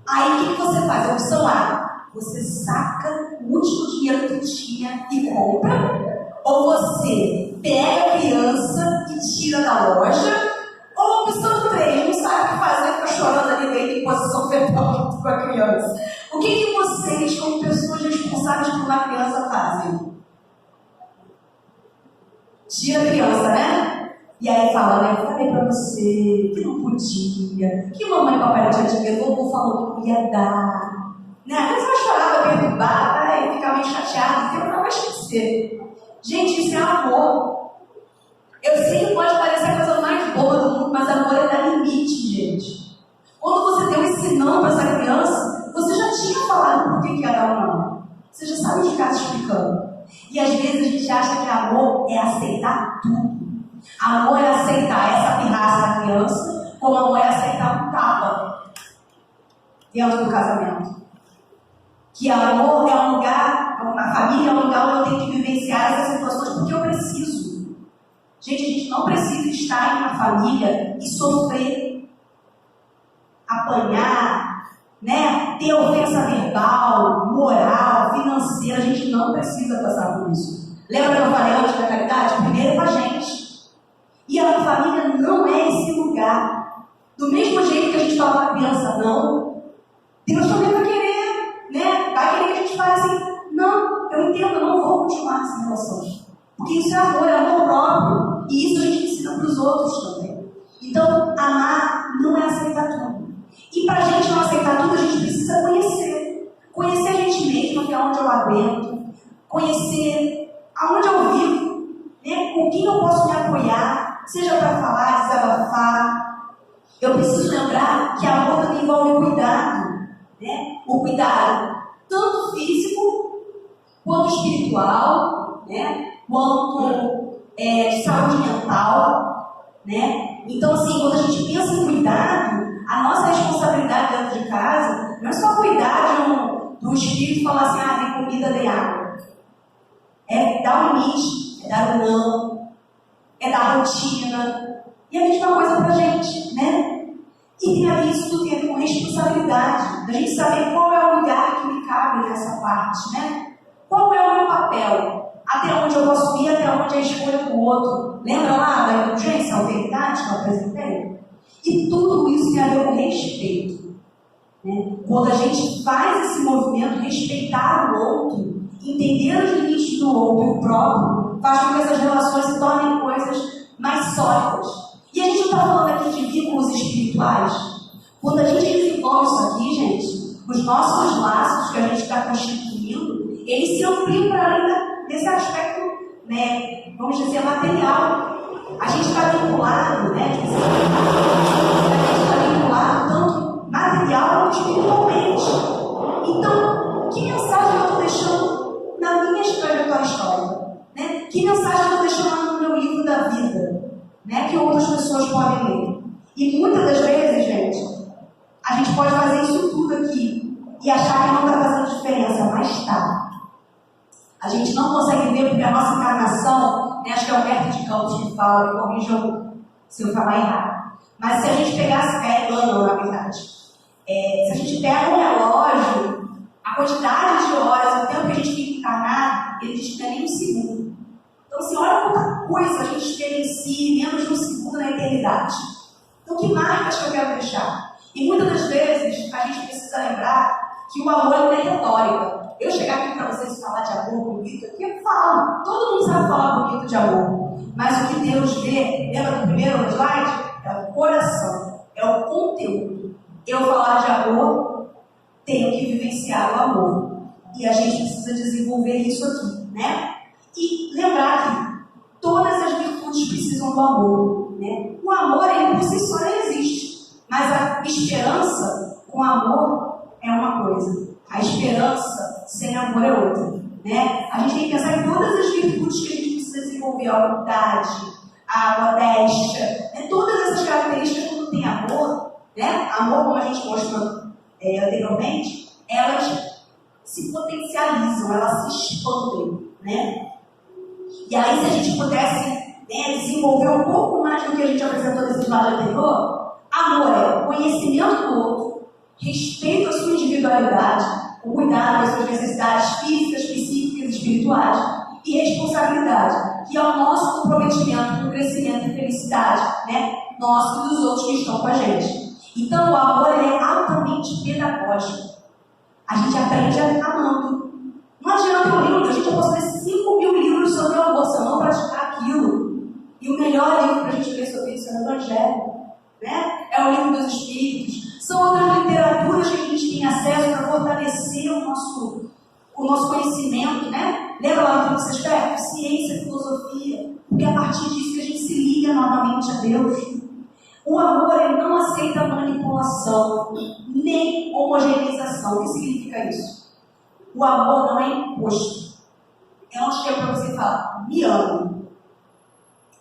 Aí o que você faz? A opção A: você saca o último dinheiro que tinha e compra, ou você pega a criança e tira da loja, ou a opção 3, não sabe o que fazer, fica chorando ali dentro em posição fetal com a criança. O que vocês, como pessoas responsáveis por uma criança, fazem? Tira a criança, né? E aí fala, né? Eu falei pra você que não podia, que mamãe e papai não tinha dinheiro, o vovô falou que ia dar. Né? Às vezes ela chorava, perturbada, e ficava meio chateada, porque eu não vai esquecer. Gente, isso é amor. Eu sei que pode parecer a coisa mais boa do mundo, mas amor é dar limite, gente. Quando você deu esse não para essa criança, você já tinha falado por que ia dar um não. Você já sabe ficar se explicando. E às vezes a gente acha que amor é aceitar tudo. Amor é aceitar essa pirraça da criança, como amor é aceitar um tapa dentro do casamento. Que amor é um lugar, a família é um lugar onde eu tenho que vivenciar essas situações porque eu preciso. Gente, a gente não precisa estar em uma família e sofrer, apanhar, né? Ter ofensa verbal, moral, financeira. A gente não precisa passar por isso. Lembra que eu falei antes da caridade? Primeiro com a gente. E a família não é esse lugar. Do mesmo jeito que a gente fala para a criança não, Deus também vai querer, né? Vai querer que a gente fale assim: não, eu entendo, eu não vou continuar nessa relação. Porque isso é amor próprio. E isso a gente ensina para os outros também. Então, amar não é aceitar tudo. E para a gente não aceitar tudo, a gente precisa conhecer. Conhecer a gente mesmo, que é onde eu aguento. Conhecer aonde eu vivo, né? Com quem eu posso me apoiar, seja para falar, desabafar. Eu preciso lembrar que amor também envolve cuidado, né? O cuidado tanto físico quanto espiritual, né? Quanto de saúde mental, né? Então, assim, quando a gente pensa em cuidado, a nossa responsabilidade dentro de casa não é só cuidar do espírito e falar assim: tem comida, tem água. É dar um limite, é dar um não, é dar rotina. E a mesma coisa pra gente, né? E isso tudo tem a ver com responsabilidade, da gente saber qual é o lugar que me cabe nessa parte, né? Qual é o meu papel? Até onde eu posso ir, até onde é a escolha do outro. Lembra lá da indulgência, a alteridade que eu apresentei? E tudo isso tem a ver com respeito. Né? Quando a gente faz esse movimento, respeitar o outro, entender os limites do outro e o próprio, faz com que essas relações se tornem coisas mais sólidas. E a gente não está falando aqui de vínculos espirituais. Quando a gente desenvolve isso aqui, gente, os nossos laços que a gente está constituindo, eles se ampliam para além desse aspecto, né, vamos dizer, material. A gente está vinculado, né? A gente está vinculado tanto material quanto espiritualmente. Então, que mensagem eu estou deixando na minha trajetória histórica? Né? Que mensagem eu estou deixando no meu livro da vida? Né? Que outras pessoas podem ler? E muitas das vezes, gente, a gente pode fazer isso tudo aqui e achar que não está fazendo diferença, mas está. A gente não consegue ver porque a nossa encarnação, né, acho que é o Humberto de Campos que fala, me corrijam se eu falar errado, Mas se a gente pegasse, ano na verdade, se a gente pega um relógio, a quantidade de horas, o tempo que a gente fica encarnado, ele diz que não é nem um segundo. Então, assim, olha quanta coisa a gente experiencia menos de um segundo na eternidade. Então, que marcas que eu quero deixar? E muitas das vezes, a gente precisa lembrar que o amor não é retórica. Eu chegar aqui para vocês e falar de amor bonito aqui, eu falo. Todo mundo sabe falar bonito de amor. Mas o que Deus vê, lembra do primeiro slide? É o coração, é o conteúdo. Eu falar de amor, tenho que vivenciar o amor. E a gente precisa desenvolver isso aqui, né? E lembrar que todas as virtudes precisam do amor, né? O amor, ele por si só não existe. Mas a esperança com amor é uma coisa. A esperança sem amor é outra, né? A gente tem que pensar em todas as virtudes que a gente precisa desenvolver. A humildade, a modéstia, né? Todas essas características, quando tem amor, né? Amor, como a gente mostrou anteriormente, elas se potencializam, elas se expandem, né? E aí, se a gente pudesse, né, desenvolver um pouco mais do que a gente apresentou nesse slide anterior, amor é o conhecimento do outro, respeito à sua individualidade, o cuidado das suas necessidades físicas, psíquicas e espirituais, e responsabilidade, que é o nosso comprometimento com o crescimento e felicidade, né, nosso e dos outros que estão com a gente. Então, o amor é altamente pedagógico. A gente aprende amando. Não adianta um livro, a gente posso ler 5.000 livros sobre o amor, se eu não praticar aquilo. E o melhor livro para a gente ler sobre isso é o Evangelho, né? É o livro dos Espíritos. São outras literaturas que a gente tem acesso para fortalecer o nosso conhecimento, né? Lembra lá no que vocês pegam? Ciência, filosofia. Porque é a partir disso que a gente se liga novamente a Deus. O amor, ele não aceita manipulação, nem homogeneização. O que significa isso? O amor não é imposto. Eu não chego para você e falar, me amo.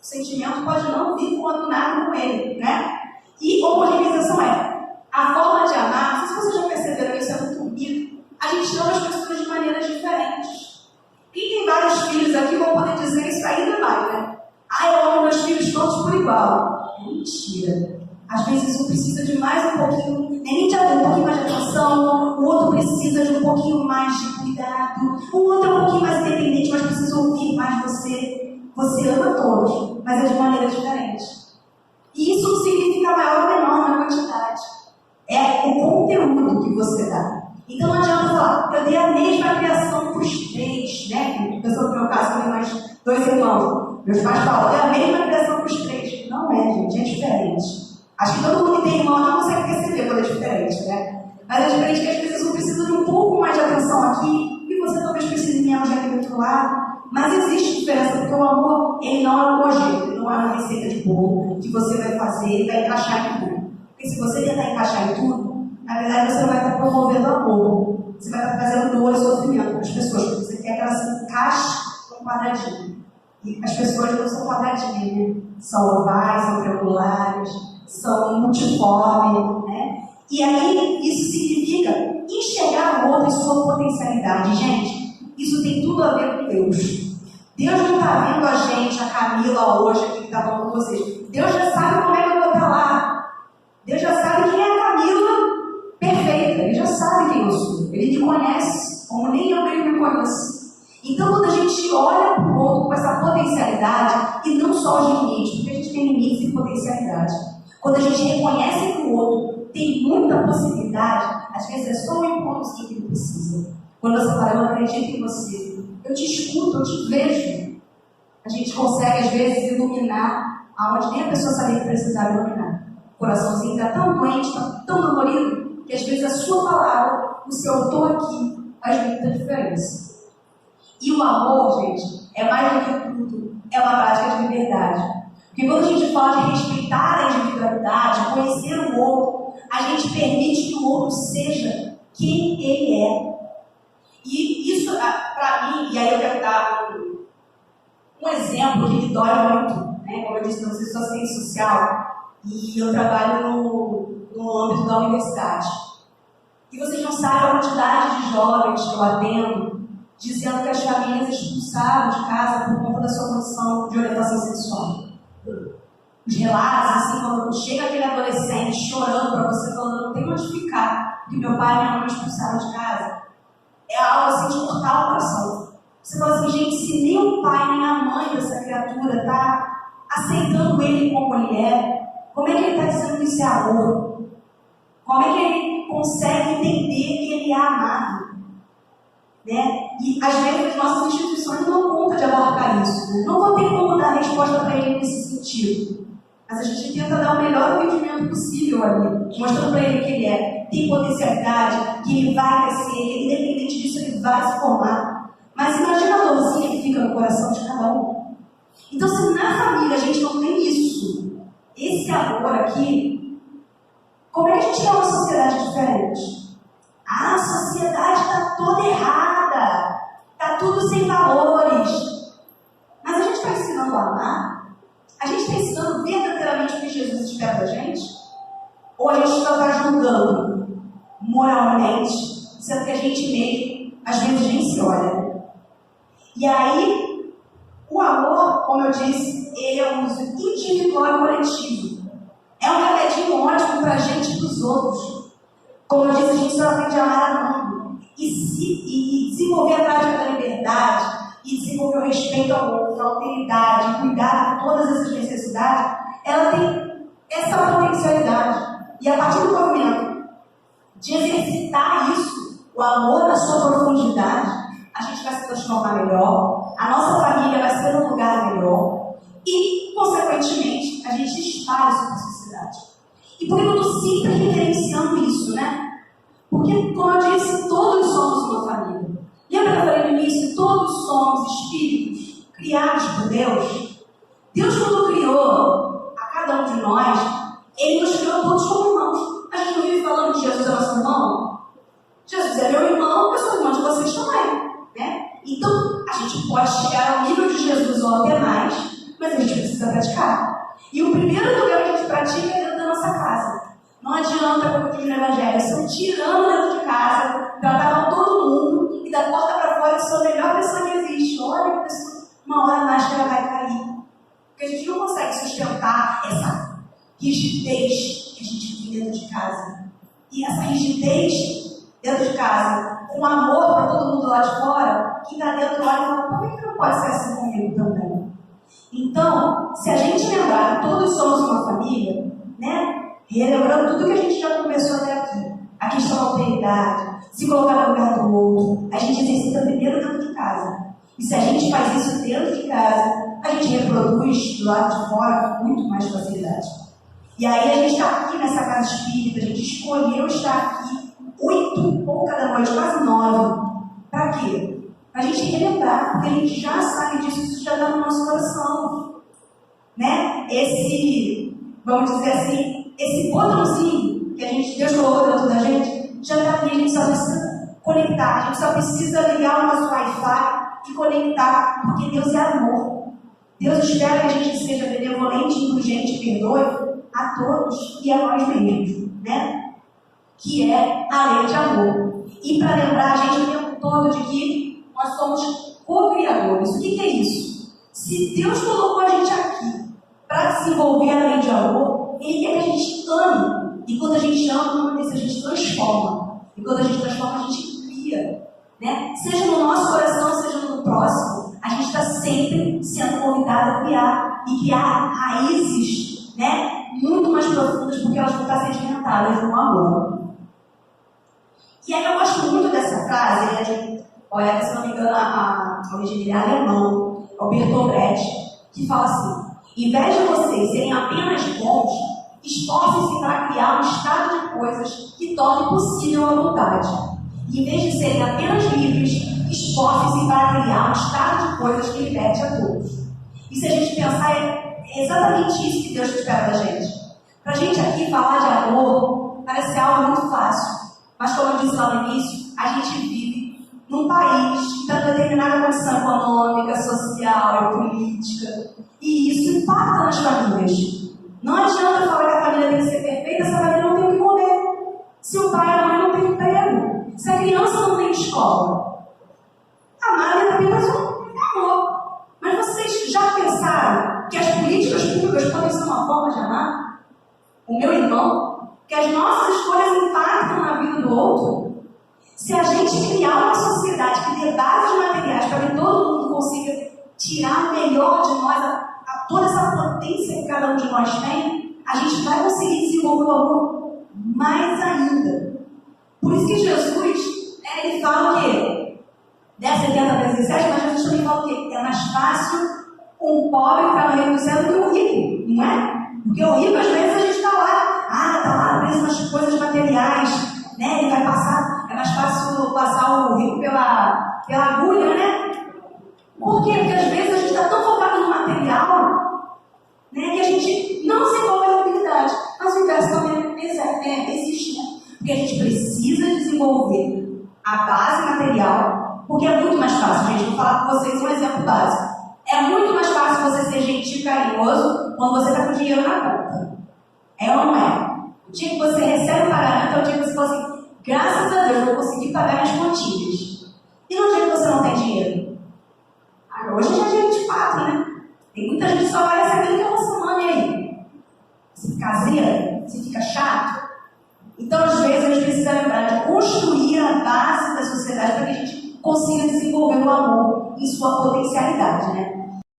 O sentimento pode não vir quando nada com ele, né? E homogeneização é a forma de amar. Não sei se vocês já perceberam isso, é muito bonito. A gente ama as pessoas de maneiras diferentes. Quem tem vários filhos aqui vão poder dizer isso ainda mais, né? Eu amo meus filhos todos por igual. É mentira. Às vezes um precisa de mais um pouquinho, nem de um pouquinho mais de atenção, o outro precisa de um pouquinho mais de cuidado, o outro é um pouquinho mais independente, mas precisa ouvir mais você. Você ama todos, mas é de maneira diferente. E isso não significa maior ou menor na quantidade. É o conteúdo que você dá. Então não adianta falar, eu dei a mesma criação para os três, né? Pensando no meu caso, eu tenho mais 2 irmãos. Meus pais falam, eu dei a mesma criação para os 3. Não é, gente, é diferente. Acho que todo mundo que tem irmão não consegue perceber quando é diferente, né? Mas é diferente que às vezes um precisa de um pouco mais de atenção aqui e você talvez precise de menos aqui do outro lado. Mas existe diferença, porque o amor, ele não é homogêneo, ele não é uma receita de bolo que você vai fazer e vai encaixar em tudo. Porque se você tentar encaixar em tudo, na verdade você não vai estar promovendo amor. Você vai estar trazendo dor e sofrimento para as pessoas, porque você quer que elas se encaixem num quadradinho. E as pessoas não são quadradinhas, né? São ovais, são triangulares, são multiformes, né? E aí, isso significa enxergar o outro em sua potencialidade. Gente, isso tem tudo a ver com Deus. Deus não está vendo a gente, a Camila hoje, aqui que está falando com vocês. Deus já sabe como é que eu vou estar lá. Deus já sabe quem é a Camila perfeita. Ele já sabe quem eu sou. Ele me conhece, como nem eu mesmo me conheço. Então, quando a gente olha para o outro com essa potencialidade, e não só os limites, porque a gente tem limites e potencialidade. Quando a gente reconhece que o outro tem muita possibilidade, às vezes é só um empurrãozinho que ele precisa. Quando você fala, eu acredito em você, eu te escuto, eu te vejo. A gente consegue, às vezes, iluminar aonde nem a pessoa sabia que precisava iluminar. O coraçãozinho está tão doente, está tão dolorido, que às vezes a sua palavra, o seu eu estou aqui, faz muita diferença. E o amor, gente, é mais do que tudo, é uma prática de liberdade. Porque quando a gente fala de respeitar a individualidade, conhecer o outro, a gente permite que o outro seja quem ele é. E isso, para mim, e aí eu quero dar um exemplo que me dói muito, né? Como eu disse, eu sou assistente social e eu trabalho no âmbito da universidade. E vocês não sabem a quantidade de jovens que eu atendo dizendo que as famílias expulsaram de casa por conta da sua condição de orientação sexual. Os relatos, assim, quando chega aquele adolescente chorando para você, falando, não tem onde ficar, porque meu pai e minha mãe me expulsaram de casa, é algo assim de cortar o coração. Você fala assim, gente, se nem o pai nem a mãe dessa criatura está aceitando ele como ele é, como é que ele está dizendo que isso é amor? Como é que ele consegue entender que ele é amado? Né? E às vezes as nossas instituições não dão conta de abarcar isso. Né? Não vou ter como dar resposta para ele nesse sentido. Mas a gente tenta dar o melhor entendimento possível ali, mostrando para ele que ele tem potencialidade, que ele vai crescer, independente disso, ele vai se formar. Mas imagina a dorzinha que fica no coração de cada um. Então, se na família a gente não tem isso, esse amor aqui, como é que a gente quer uma sociedade diferente? A sociedade está toda errada, está tudo sem valores. Mas a gente está ensinando a amar? A gente está ensinando verdadeiramente o que Jesus espera da gente? Ou a gente só está julgando moralmente, sendo que a gente mesmo, às vezes, nem se olha? E aí, o amor, como eu disse, ele é um uso individual e coletivo. É um remedinho ótimo para a gente e para os outros. Como eu disse, a gente só aprende a amar amando. E desenvolver a prática da liberdade, e desenvolver o respeito ao outro, a alteridade, cuidar de todas essas necessidades, ela tem essa potencialidade. E a partir do movimento de exercitar isso, o amor na sua profundidade, a gente vai se transformar melhor, a nossa família vai ser um lugar melhor e, consequentemente, a gente espalha isso para a sociedade. E por que eu estou sempre referenciando isso, né? Porque, como eu disse, todos somos uma família. Lembra que eu falei no início? Todos somos espíritos criados por Deus. Deus, quando criou a cada um de nós, Ele nos criou todos como irmãos. A gente não vive falando que Jesus é nosso irmão? Jesus é meu irmão, eu sou irmão de vocês também. Né? Então, a gente pode chegar ao nível de Jesus ou até mais, mas a gente precisa praticar. E o primeiro lugar que a gente pratica é dentro da nossa casa. Não adianta, como diz no Evangelho, estão tirando dentro de casa, tratavam todo mundo e da porta para fora eu sou a melhor pessoa que existe. Olha, pessoa, uma hora mais que ela vai cair. Porque a gente não consegue sustentar essa rigidez que a gente tem dentro de casa. E essa rigidez dentro de casa, com amor para todo mundo lá de fora, que está dentro olha e fala, por que não pode ser assim comigo também? Então, se a gente lembrar que todos somos uma família, né? Relembrando tudo que a gente já conversou até aqui, a questão da alteridade, se colocar no lugar do outro, a gente exercita primeiro dentro de casa. E se a gente faz isso dentro de casa, a gente reproduz do lado de fora com muito mais facilidade. E aí a gente está aqui nessa casa espírita, a gente escolheu estar aqui 8h da noite, quase 9. Para quê? Para a gente relembrar, porque a gente já sabe disso, isso já está no nosso coração. Né? Esse, vamos dizer assim, esse botãozinho que a gente, Deus colocou dentro da gente, já está ali, a gente só precisa conectar, a gente só precisa ligar o nosso Wi-Fi e conectar, porque Deus é amor. Deus espera que a gente seja benevolente, indulgente e perdoe a todos e a nós mesmos, né? Que é a lei de amor. E para lembrar a gente o tempo todo de que nós somos co-criadores. O que é isso? Se Deus colocou a gente aqui para desenvolver a lei de amor, Ele quer que a gente ame. E quando a gente ama, a gente transforma. E quando a gente transforma, a gente cria. Né? Seja no nosso coração, seja no próximo, a gente está sempre sendo convidado a criar. E criar raízes, né? Muito mais profundas, porque elas vão estar sedimentadas no amor. E aí eu gosto muito dessa frase, né, de poeta, se não me engano, a origem dele é alemão, é o Bertolt Brecht, que fala assim: em vez de vocês serem apenas bons, esforcem-se para criar um estado de coisas que torne possível a vontade. E em vez de serem apenas livres, esforcem-se para criar um estado de coisas que liberte a todos. E se a gente pensar, é exatamente isso que Deus espera da gente. Para a gente aqui falar de amor parece algo muito fácil. Mas como eu disse lá no início, a gente vive num país que está em determinada condição econômica, social, política. E isso impacta nas famílias. Não adianta falar que a família tem que ser perfeita se a família não tem o que comer. Se o pai e a mãe não têm emprego. Se a criança não tem escola. A Maria também faz um amor. Mas vocês já pensaram que as políticas públicas podem ser uma forma forma de amar o meu irmão, que as nossas escolhas impactam na vida do outro. Se a gente criar uma sociedade que dê bases materiais para que todo mundo consiga tirar o melhor de nós, toda essa potência que cada um de nós tem, a gente vai conseguir desenvolver o amor mais ainda. Por isso que Jesus, ele fala o quê? 10:70 vezes 17, mas Jesus também fala o quê? É mais fácil um pobre para o reino do céu do que um rico, não é? Porque o rico, às vezes, a gente está lá preso nas coisas materiais, né? Ele vai passar, é mais fácil passar o rico pela agulha, né? Por quê? Porque às vezes a gente está tão focado no material, né, que a gente não desenvolve a habilidade. Mas o inverso também existe, né? Porque a gente precisa desenvolver a base material, porque é muito mais fácil, gente. Vou falar com vocês um exemplo básico. É muito mais fácil você ser gentil e carinhoso quando você está com dinheiro na conta. É ou não é? O dia que você recebe o pagamento é o dia que você fala assim, graças a Deus, eu vou conseguir pagar minhas continhas. E no dia que você não tem dinheiro? Hoje já é dia 24, né? Tem muita gente que só vai receber aquela semana aí. Você fica caseira, você fica chato. Então, às vezes, a gente precisa lembrar de construir a base da sociedade para que a gente consiga desenvolver o amor em sua potencialidade, né?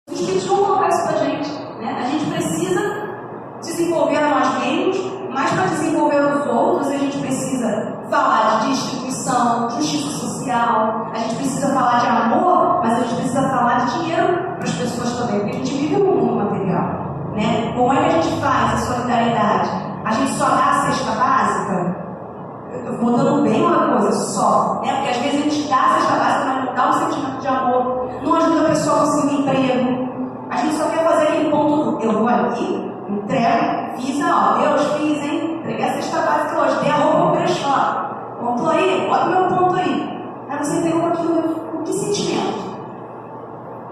Os espíritos vão colocar isso pra gente, né? A gente precisa desenvolver a nós mesmos, mas para desenvolver os outros, a gente precisa falar de distribuição, justiça social, a gente precisa falar de amor, mas a gente precisa falar de dinheiro para as pessoas também, porque a gente vive no mundo material, né? Como é que a gente faz a solidariedade? A gente só dá a cesta básica? Eu estou botando bem uma coisa só, né? Porque às vezes a gente dá a cesta básica, mas não dá um sentimento de amor, não ajuda a pessoa a conseguir um emprego. A gente só quer fazer aquele ponto do eu vou ali, entrego, fiz, eu fiz, hein? Entreguei a cesta básica hoje, dei a roupa ao brechó. Ponto aí, bota o meu ponto aí. Aí você entregou aquilo com que sentimento?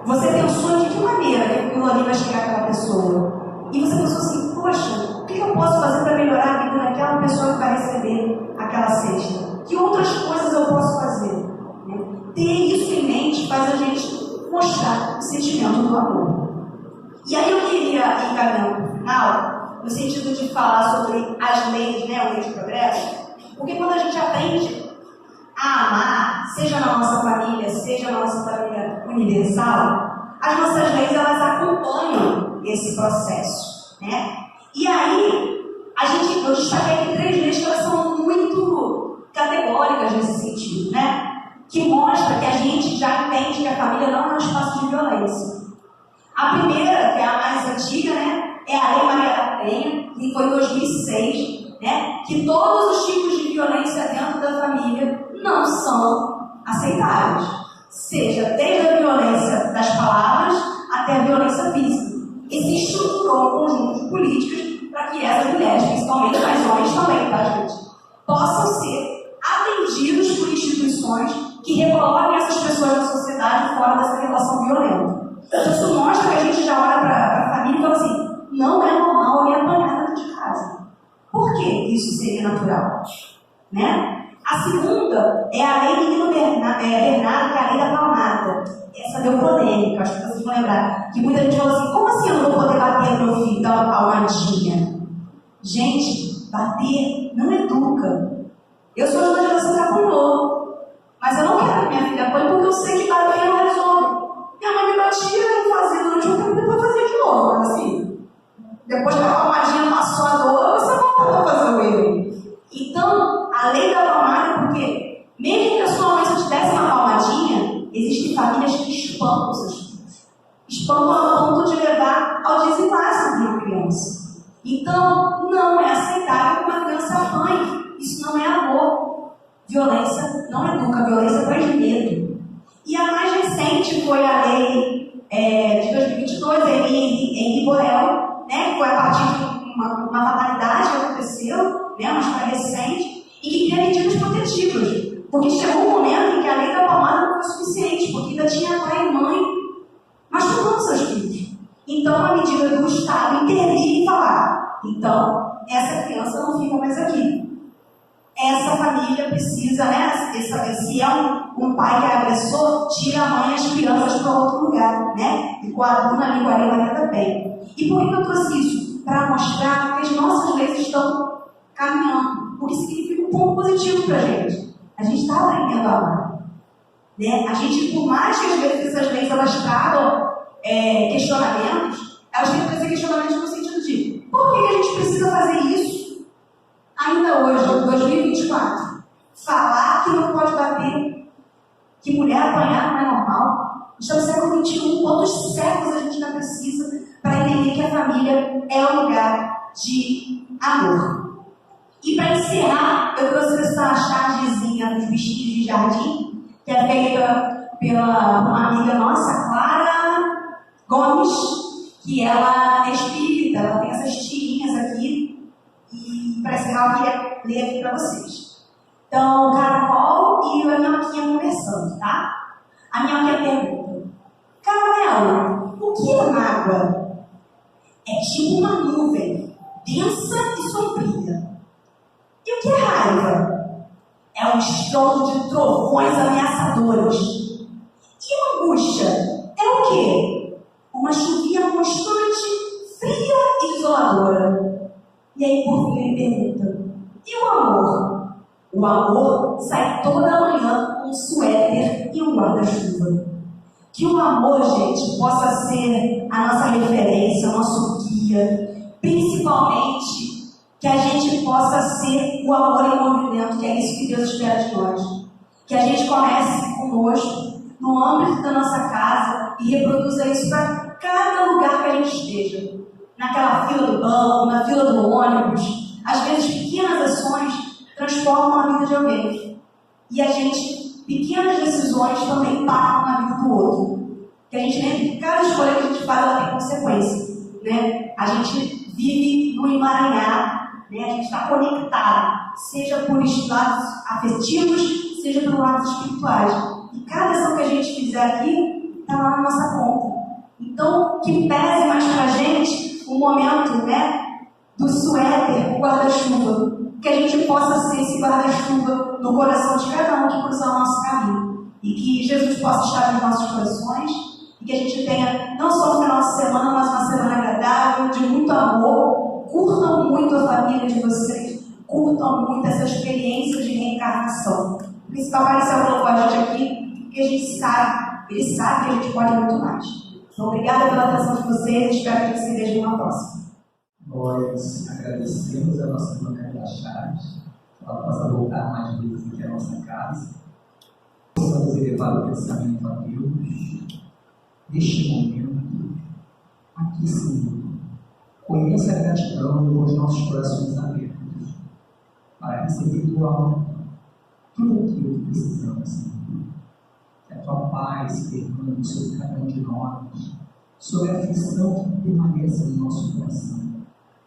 Você pensou de que maneira que aquilo ali vai chegar àquela pessoa? E você pensou assim, poxa, o que eu posso fazer para melhorar a vida daquela pessoa que vai receber aquela cesta? Que outras coisas eu posso fazer? Ter isso em mente faz a gente mostrar o sentimento do amor. E aí eu queria ir caminhando para o final, no sentido de falar sobre as leis, né, o lei de progresso, porque quando a gente aprende a amar, seja na nossa família, seja na nossa família universal, as nossas leis, elas acompanham esse processo, né? E aí, eu destaquei aqui 3 leis que elas são muito categóricas nesse sentido, né? Que mostra que a gente já entende que a família não é um espaço de violência. A primeira, que é a mais antiga, né, é a Lei Maria da Penha, que foi em 2006, né, que todos os tipos de violência dentro da família não são aceitáveis. Seja desde a violência das palavras até a violência física. E se estruturou um conjunto de políticas para que essas mulheres, principalmente, mas homens também, tá, gente, possam ser atendidos por instituições que recoloquem essas pessoas na sociedade fora dessa relação violenta. Então, isso mostra que a gente já olha para a família e fala assim, não é normal alguém apanhar dentro de casa. Por que isso seria natural? Né? A segunda é a lei de Nilo Bernardo, que é a lei da palmada. Essa deu polêmica, acho que vocês vão lembrar. Que muita gente falou assim, como assim eu não vou poder bater no meu filho, dar uma palmadinha? Gente, bater não educa. Eu sou de uma geração que apanhou, mas eu não quero que minha filha apanhe porque eu sei que bater não resolve. Minha mãe me batia, eu fazia durante um tempo e depois fazia de novo, assim. Depois que a palmadinha passou a dor, você volta para fazer o erro. Então, a lei da palmada, porque mesmo que a sua mãe só te desse uma palmadinha, existem famílias que espancam seus filhos. Espancam ao ponto de levar ao desenlace de uma criança. Então, não é aceitável que uma criança apanhe. Isso não é amor. Violência não educa, violência traz medo. E a mais recente foi a lei de 2022, a lei Henri Borel, né, que foi a partir de uma fatalidade que aconteceu, né, mas foi recente, e que cria medidas protetivas. Porque chegou um momento em que a lei da palmada não foi suficiente, porque ainda tinha pai e mãe machucando seus filhos. Então, a medida do Estado intervir e falar, então, essa criança não fica mais aqui. essa família precisa, né? Se é um pai que é agressor, tira a mãe e as crianças para outro lugar, né? E com a aluna ali, 40 também. E por que eu trouxe isso? Para mostrar que as nossas leis estão caminhando. O que significa um ponto positivo para a gente. A gente está aprendendo a amar. Né? A gente, por mais que às vezes essas leis elas tragam questionamentos, elas têm que trazer questionamentos no sentido de por que a gente precisa fazer isso ainda hoje, em 2024? Falar que não pode bater, que mulher apanhar não é normal. Estamos no século XXI, quantos séculos a gente ainda precisa para entender que a família é um lugar de amor. E para encerrar, eu trouxe essa chargezinha dos bichinhos de jardim, que é feita pela uma amiga nossa, Clara Gomes, que ela é espírita, ela tem essas tirinhas aqui, e para encerrar eu queria ler aqui para vocês. Então, o caracol e a minhoquinha conversando, tá? A minhoquinha pergunta: Caramelo, o que é mágoa? É tipo uma nuvem, densa e sombria. E o que é raiva? É um estrondo de trovões ameaçadores. E angústia é o quê? Uma chuvinha constante, fria e isoladora. E aí, por fim, ele pergunta: e o amor? O amor sai toda manhã com um suéter e um guarda-chuva. Que o amor, gente, possa ser a nossa referência, o nosso guia. Principalmente, que a gente possa ser o amor em movimento, que é isso que Deus espera de nós. Que a gente comece conosco, no âmbito da nossa casa, e reproduza isso para cada lugar que a gente esteja. Naquela fila do banco, na fila do ônibus. Às vezes, pequenas ações transformam a vida de alguém. E a gente, pequenas decisões também impactam na vida do outro. Que a gente lembre que cada escolha que a gente faz, ela tem consequência. Né? A gente vive no emaranhado. Né? A gente está conectado, seja por lados afetivos, seja por lados espirituais. E cada ação que a gente fizer aqui está lá na nossa conta. Então, que pese mais para a gente o momento, né, do suéter, o guarda-chuva. Que a gente possa ser esse guarda-chuva no coração de cada um que cruzar o nosso caminho. E que Jesus possa estar nos nossos corações. E que a gente tenha não só um final de semana, mas uma semana agradável, de muito amor. Curtam muito a família de vocês, curtam muito essa experiência de reencarnação. O principal Marcelo colocou a gente aqui, porque a gente sabe, ele sabe que a gente pode muito mais. Então, obrigada pela atenção de vocês, espero que a gente se veja numa próxima. Nós agradecemos a nossa irmã Camila Chaves, que ela possa voltar mais vezes aqui à nossa casa. Possamos elevar o pensamento a Deus, neste momento, aqui sim. Conheça a gratidão com os nossos corações abertos para receber do alto tudo aquilo que precisamos, Senhor. Que a tua paz se derrame sobre cada um de nós, sobre a aflição que permanece no nosso coração.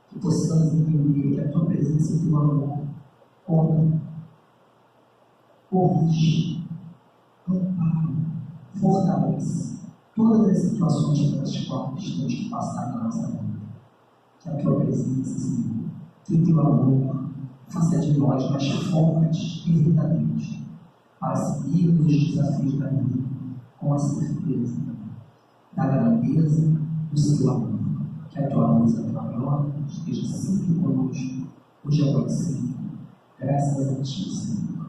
Que possamos entender que a tua presença e o teu amor corrige, ampara, fortalece todas as situações pelas quais temos que passar na nossa vida. Que a tua presença, Senhor, que o teu amor faça de nós mais fortes e verdadeiros para seguirmos os desafios da vida com a certeza da grandeza do seu amor. Que a tua luz, a tua glória esteja sempre conosco, hoje agora e sempre. Graças a ti, Senhor.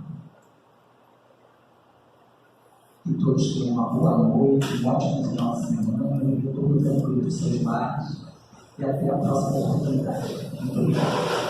Que todos tenham uma boa noite, um ótimo final de semana, um retorno tranquilo dos seus lares. E até a próxima oportunidade. Muito obrigado.